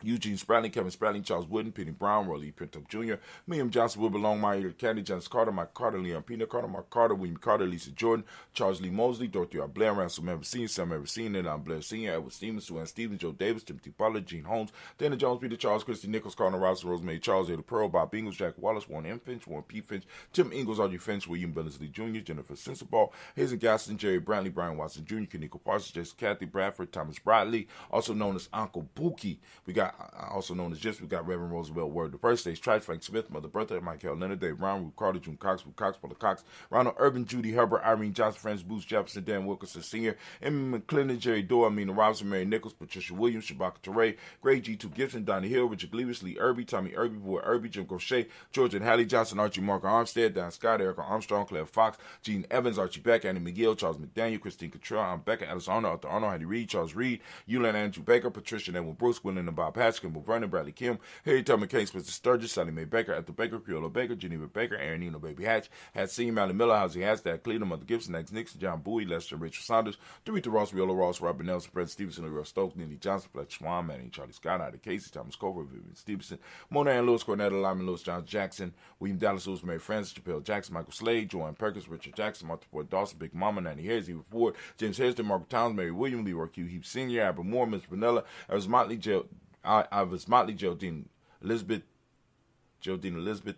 Eugene Spratling, Kevin Spratling, Charles Wooden, Penny Brown, Rolly Pinto Jr., William Johnson, Wilbur Longmire, Candy, Janice Carter, Mike Carter, Leon Pina Carter, Mark Carter, William Carter, Lisa Jordan, Charles Lee Mosley, Dorothy R. Blair, Ransom Ever Senior, Sam Ever Senior, Leon Blair Sr., Edward Stevens, Sue Ann Stevens, Joe Davis, Timothy Pollard, Gene Holmes, Dana Jones, Peter Charles, Christy Nichols, Connor Robinson, Rosemary Charles, Ada Pearl, Bob Ingles, Jack Wallace, Warren M. Finch, Warren P. Finch, Tim Ingles, Audrey Finch, William Billingsley Jr., Jennifer Sensabaugh, Hazen Gaston, Jerry Brantley, Brian Watson Jr., Kaniko Parsons, Jason Kathy Bradford, Thomas Bradley, also known as Uncle Bookie. We got also known as we got Reverend Roosevelt Word, the first stage, Trice, Frank Smith, Mother Bertha, Michael Leonard, Dave Brown, Ruth Carter, June Cox, Ruth Cox, Paula Cox, Ronald Urban, Judy Herbert, Irene Johnson, Francis Booth, Jefferson, Dan Wilkerson Sr., Emmy McClendon, Jerry Dorr, Amina Robinson, Mary Nichols, Patricia Williams, Shabaka Teray, Greg G2 Gibson, Donnie Hill, Richard Gleavis, Lee Irby, Tommy Irby, Boy Irby, Jim Crochet, George and Hallie Johnson, Archie Marker Armstead, Don Scott, Erica Armstrong, Claire Fox, Gene Evans, Archie Beck, Annie McGill, Charles McDaniel, Christine Cottrell, Becca, Alice Arnold, Arthur Arnold, Heidi Reed, Charles Reed, Eulane Andrew Baker, Patricia Edwin Bruce, William and Bob Patrick, Kimball Vernon, Bradley Kim, Harry Tubman, Kane Spencer Sturgis, Sally Mae Baker, Ethel Baker, Creola Baker, Geneva Baker, Aaron Nino, Baby Hatch, Hat Senior, Mally Miller, Housie Hashtag, Cleveland, Mother Gibson, X Nixon, John Bowie, Lester, Richard Saunders, Dorita Ross, Viola Ross, Robert Nelson, Fred Stevenson, Leroy Stokes, Neely Johnson, Fletcher Swan, Manny, Charlie Scott, Ida Casey, Thomas Cover, Vivian Stevenson, Mona Ann Lewis, Cornetta Lyman Lewis, John Jackson, William Dallas Lewis, Mary Francis, Chappelle Jackson, Michael Slade, Joanne Perkins, Richard Jackson, Martha Ford Dawson, Big Mama, Nanny Harris, Eva Ford, James Hairston, Margaret Towns, Mary William, Leroy Q. Heap Sr., Albert Moore, Miss Vanilla, Iris Motley, Geraldine Elizabeth,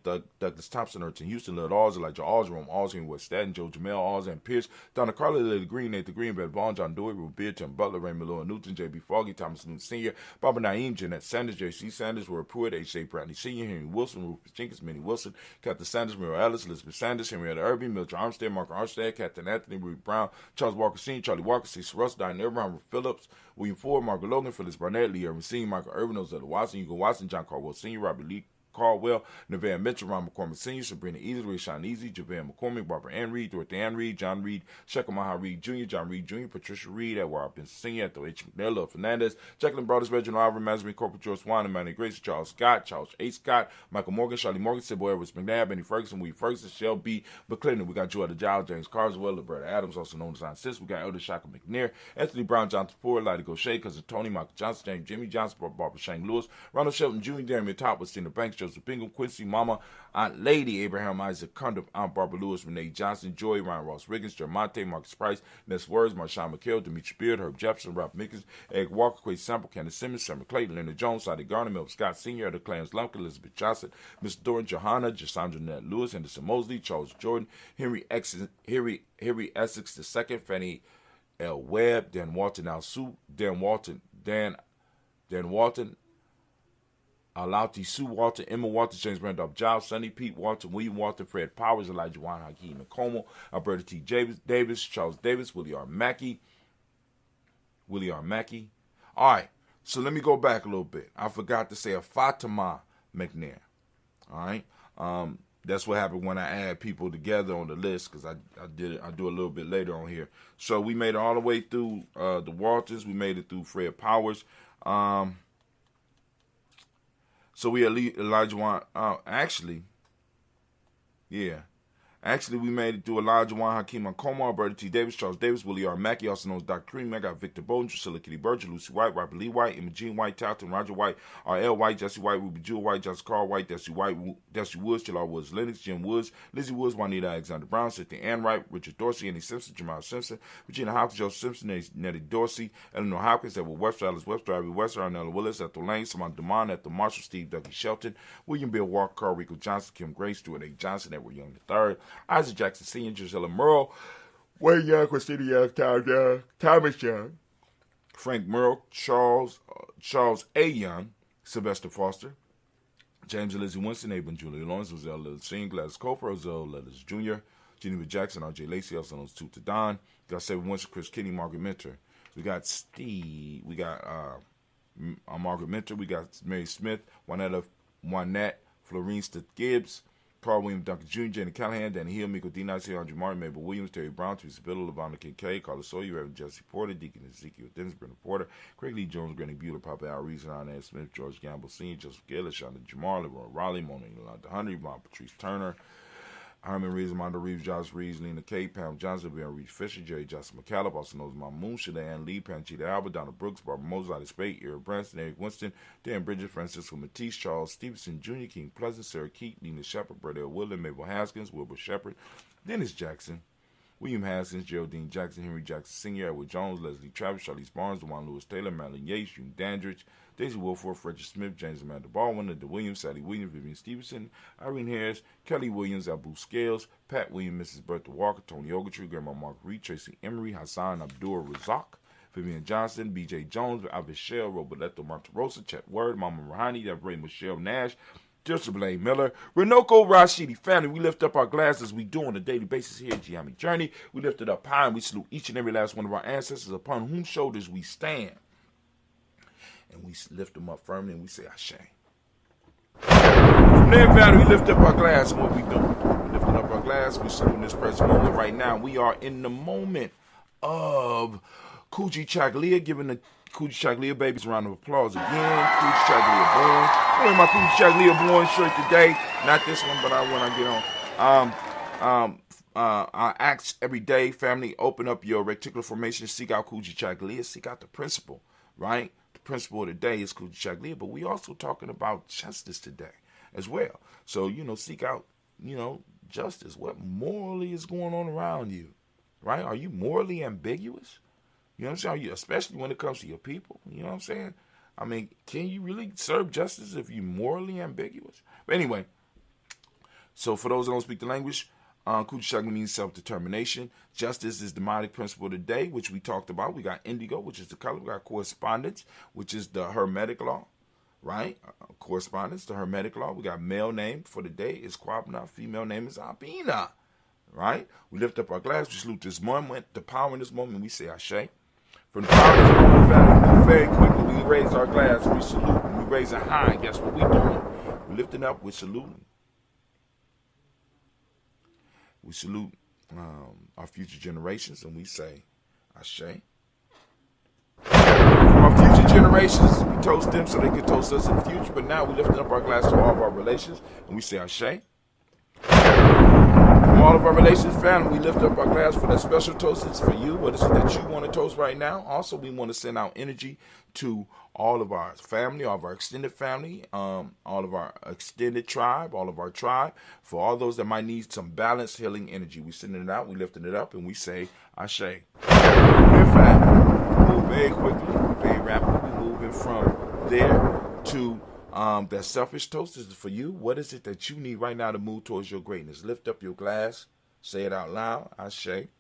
Douglas Thompson, Urton Houston, Lil Alls, Elijah Alls, Rome Alls, West Staten, Joe Jamel Alls, and Pierce, Donna Carla, Lily Green, Nathan Green, Brett Vaughn, John Dewey, Ruth Beard, Tim Butler, Raymond Lowe Newton, J.B. Foggy, Thomas Newton Sr., Barbara Naeem, Jeanette Sanders, J.C. Sanders, Roy Pruitt, H.J. Bradley Sr., Henry Wilson, Rufus Jenkins, Minnie Wilson, Captain Sanders, Muriel Ellis, Elizabeth Sanders, Henrietta Irving, Mildred Armstead, Mark Armstead, Captain Anthony, Ruth Brown, Charles Walker Sr., Charlie Walker, Cecil Russ, Diane Irvine, Ruth Phillips, William Ford, Margaret Logan, Phyllis Barnett, Lee Irvin Sr., Michael Irvin, Ozella Watson, Hugo Watson, John Caldwell Sr., Robert Lee Caldwell, Nevaeh Mitchell, Ron McCormick Sr., Sabrina Easley, Rashawn Easy, JaVale McCormick, Barbara Ann Reed, Dorothy Ann Reed, John Reed, Shekel Maha Reed Jr., John Reed Jr., Patricia Reed, Edward Benson Sr., Ethel H. McNair, Lil Fernandez, Jacqueline Brothers, Reginald Alvin, Mazarin, Corporal George Swan, Emmanuel Grace, Charles Scott, Charles A. Scott, Michael Morgan, Charlie Morgan, Sybil Edwards McNabb, Benny Ferguson, Willie Ferguson, Shell B. McClendon. We got Joetta Giles, James Carswell, Roberta Adams, also known as Aunt Sis. We got Elder Shaka McNair, Anthony Brown, Jonathan Ford, Lydie Gaucher, Cousin Tony, Michael Johnson, James Jimmy Johnson, Barbara Shane Lewis, Ronald Shelton Jr., Jeremy Top, Christina Banks, Joseph Bingham, Quincy Mama, Aunt Lady, Abraham Isaac Cundiff, Aunt Barbara Lewis, Renee Johnson, Joy, Ryan Ross Riggins, Jermonte, Marcus Price, Ness Words, Marshawn McHale, Demetri Beard, Herb Jefferson, Ralph Mickens, Egg Walker, Quay Sample, Candace Simmons, Summer Clayton, Leonard Jones, Sadie Garner, Milton Scott Sr., the Clarence Lumpkin, Elizabeth Johnson, Miss Doran Johanna, Jasandra Nett Lewis, Henderson Mosley, Charles Jordan, Henry Essex II, Fanny L. Webb, Dan Walton, Dan Walton, Alauti Sue Walton, Emma Walton, James Randolph Giles, Sonny Pete Walton, William Walton, Fred Powers, Elijah Juan Hakeem McComo, Alberta T. Davis, Charles Davis, Willie R. Mackey. All right, so let me go back a little bit. I forgot to say a Fatima McNair. All right, that's what happened when I add people together on the list, because I do a little bit later on here. So we made it all the way through the Waltons. We made it through Fred Powers. So we had Elijah Juan. Actually, we made it through Elijah Juan, Hakeem Akoma, Alberta T. Davis, Charles Davis, Willie R. Mackey, also known as Dr. Cream. I got Victor Bowden, Drusilla Kitty Berger, Lucy White, Robert Lee White, Emma Jean White, Talton, Roger White, R.L. White, Jesse White, Ruby Jewel White, Jesse Carl White, Desi Woods, Chillar Woods, Lennox, Jim Woods, Lizzie Woods, Juanita Alexander Brown, Cynthia Ann Wright, Richard Dorsey, Andy Simpson, Jamal Simpson, Regina Hopkins, Joe Simpson, Nettie Dorsey, Eleanor Hopkins, Edward Webster, Alice Webster, Ivy Webster, Arnella Willis, Ethel Lane, Simon DeMond, Ethel Marshall, Steve Dougie Shelton, William Bill Walker, Carl Rico Johnson, Kim Grace, Stuart A. Johnson, Edward Young III, Isaac Jackson Sr., Gisella Merle, Wayne Young, Christina Young, Thomas Young, Frank Merle, Charles A. Young, Sylvester Foster, James and Lizzie Winston, Abel and Julia Lawrence, Roselle Lillis Singh, Gladys Coper, Roselle Lillis Jr., Geneva Jackson, R.J. Lacey, also known as Tuta Don. We got Seven Winston, Chris Kinney, Margaret Mentor. We got Steve. We got Margaret Mentor. We got Mary Smith, Juanette, Florine Gibbs, Carl William Duncan Jr., Jenny Callahan, Danny Hill, Miko D. Nice, Andrew Martin, Mabel Williams, Terry Brown, Teresa Biddle, Lavonda Kincaid, Carla Sawyer, Reverend Jesse Porter, Deacon Ezekiel Dennis, Brenda Porter, Craig Lee Jones, Granny Bueller, Papa Al Reese, Ann Smith, George Gamble Sr., Joseph Gillis, Shonda Jamar, Leroy Raleigh, Mona Yolanda Hunter, Yvonne Patrice Turner, Herman Reeves, Amanda Reeves, Josh Reeves, Lena K, Pam Johnson, Ben Reed Fisher, Jerry Johnson McCallum, also known as Mom Moon, Shanahan Lee, Panchita Alba, Donna Brooks, Barbara Moses, Lottie Spade, Eric Branson, Eric Winston, Dan Bridges, Francisco Matisse, Charles Stevenson Jr., King Pleasant, Sarah Keat, Nina Shepard, Brett L. Woodland, Mabel Haskins, Wilbur Shepard, Dennis Jackson, William Haskins, Geraldine Jackson, Henry Jackson Sr., Edward Jones, Leslie Travis, Charlize Barnes, DeJuan Lewis Taylor, Madeline Yates, June Dandridge, Daisy Wilford, Frederick Smith, James Amanda Baldwin, Linda Williams, Sally Williams, Vivian Stevenson, Irene Harris, Kelly Williams, Abu Scales, Pat Williams, Mrs. Bertha Walker, Tony Ogletree, Grandma Mark Reed, Tracy Emery, Hassan Abdul Razak, Vivian Johnson, B.J. Jones, Avis Shell, Roberto Monterosa, Chet Word, Mama Rahani, Ray Michelle Nash, Joseph Blaine Miller, Renoko Rashidi family. We lift up our glasses. We do on a daily basis here at Giami Journey. We lift it up high and we salute each and every last one of our ancestors upon whose shoulders we stand. And we lift them up firmly and we say, Ashe. From there, family, we lift up our glass. And what we doing? We lifting up our glass. We salute this present moment right now. We are in the moment of Kujichagulia giving the Kujichagulia babies. Round of applause again. Kujichagulia born. I'm wearing my Kujichagulia born shirt today. Not this one, but when I get on. I ask every day, family, open up your reticular formation, seek out Kujichagulia, seek out the principle, right? The principle of the day is Kujichagulia, but we also talking about justice today as well. So, seek out, justice. What morally is going on around you, right? Are you morally ambiguous? You know what I'm saying? Especially when it comes to your people. You know what I'm saying? I mean, can you really serve justice if you're morally ambiguous? But anyway, so for those that don't speak the language, Kujichagulia means self-determination. Justice is the demonic principle of the day, which we talked about. We got indigo, which is the color. We got correspondence, which is the Hermetic law, right? Correspondence, the Hermetic law. We got male name for the day is Kwabna. Female name is Abina, right? We lift up our glass. We salute this moment, the power in this moment. We say Ashe. From the power in this moment, we move very quickly. We raise our glass. We salute. And we raise it high. Guess what we're doing? We're lifting up. We're saluting. We salute our future generations, and we say, Ashe. For our future generations, we toast them so they can toast us in the future, but now we're lifting up our glass to all of our relations, and we say, Ashe. From all of our relations, family, we lift up our glass for that special toast. It's for you. What is it that you want to toast right now? Also, we want to send out energy to all of our family, all of our extended family, all of our extended tribe, all of our tribe, for all those that might need some balanced healing energy. We're sending it out, we're lifting it up, and we say, Ashe. In fact, we move very quickly, very rapidly. We're moving from there to that selfish toast. Is for you. What is it that you need right now to move towards your greatness? Lift up your glass. Say it out loud. Ashe. Very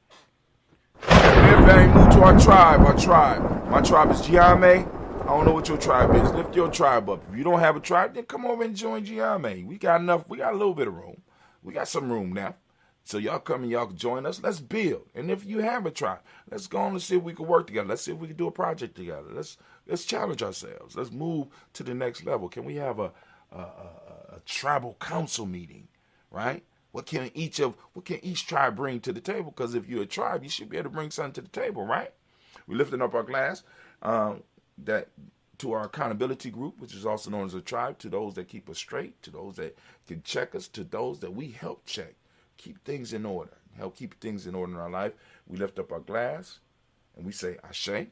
move to our tribe. Our tribe. My tribe is GNJMedia. I don't know what your tribe is. Lift your tribe up. If you don't have a tribe, then come over and join GNJMedia. We got enough. We got a little bit of room. We got some room now. So y'all come and y'all can join us. Let's build. And if you have a tribe, let's go on and see if we can work together. Let's see if we can do a project together. Let's challenge ourselves. Let's move to the next level. Can we have a tribal council meeting, right? What can each tribe bring to the table? Because if you're a tribe, you should be able to bring something to the table, right? We're lifting up our glass that to our accountability group, which is also known as a tribe, to those that keep us straight, to those that can check us, to those that we help check. Keep things in order. Help keep things in order in our life. We lift up our glass and we say Ashe.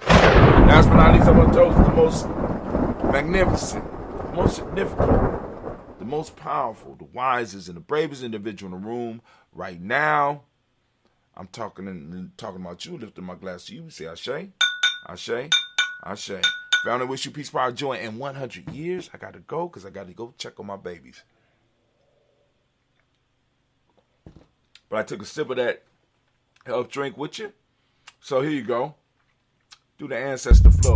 Last but not least, I want to toast the most magnificent, the most significant, the most powerful, the wisest, and the bravest individual in the room right now. I'm talking about you. Lifting my glass to you. We say Ashe, Ashe, Ashe. Family, wish you peace, power, joy, and 100 years. I got to go because I got to go check on my babies. But I took a sip of that health drink with you. So here you go. Do the ancestor flow.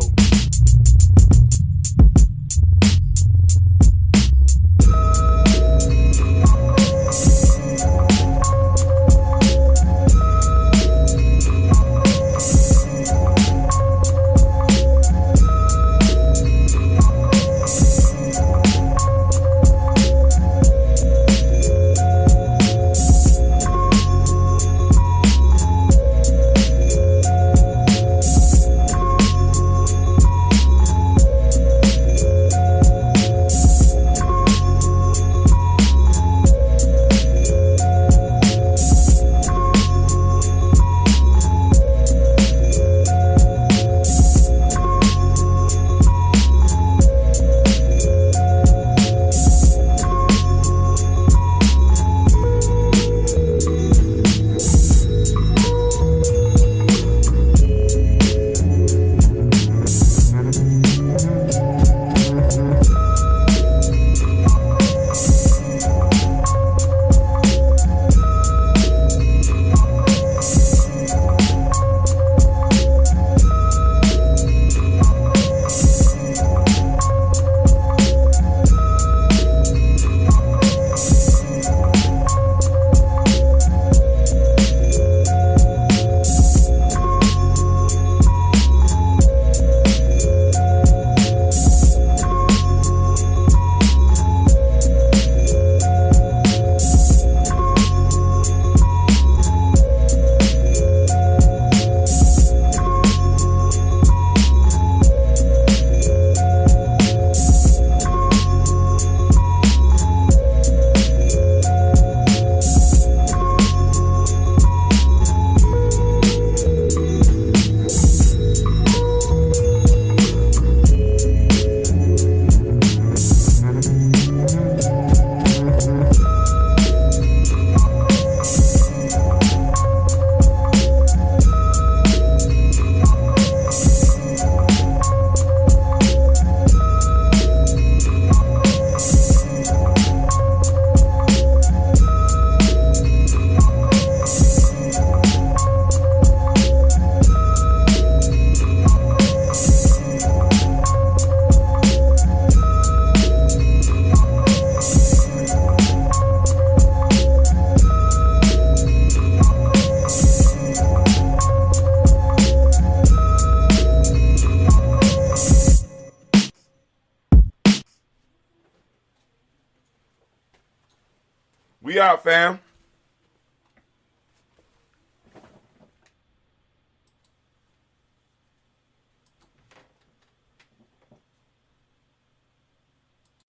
We out, fam.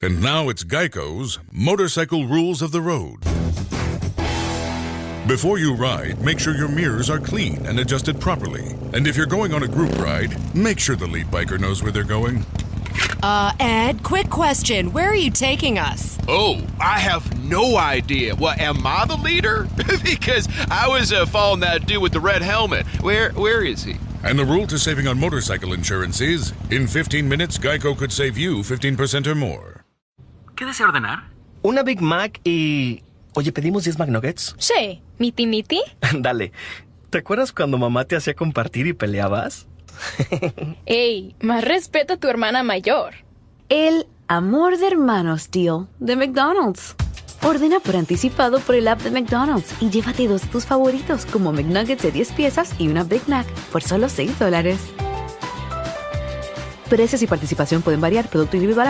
And now it's Geico's Motorcycle Rules of the Road. Before you ride, make sure your mirrors are clean and adjusted properly. And if you're going on a group ride, make sure the lead biker knows where they're going. Ed, quick question. Where are you taking us? Oh, I have no idea. Well, am I the leader? Because I was following that dude with the red helmet. Where is he? And the rule to saving on motorcycle insurance is, in 15 minutes, Geico could save you 15% or more. ¿Qué desea ordenar? Una Big Mac y... Oye, ¿pedimos 10 McNuggets? Che, ¿miti? Dale. ¿Te acuerdas cuando mamá te hacía compartir y peleabas? Ey, más respeta a tu hermana mayor. El amor de hermanos deal de McDonald's. Ordena por anticipado por el app de McDonald's y llévate 2 de tus favoritos como McNuggets de 10 piezas y una Big Mac por solo $6. Precios y participación pueden variar, producto individual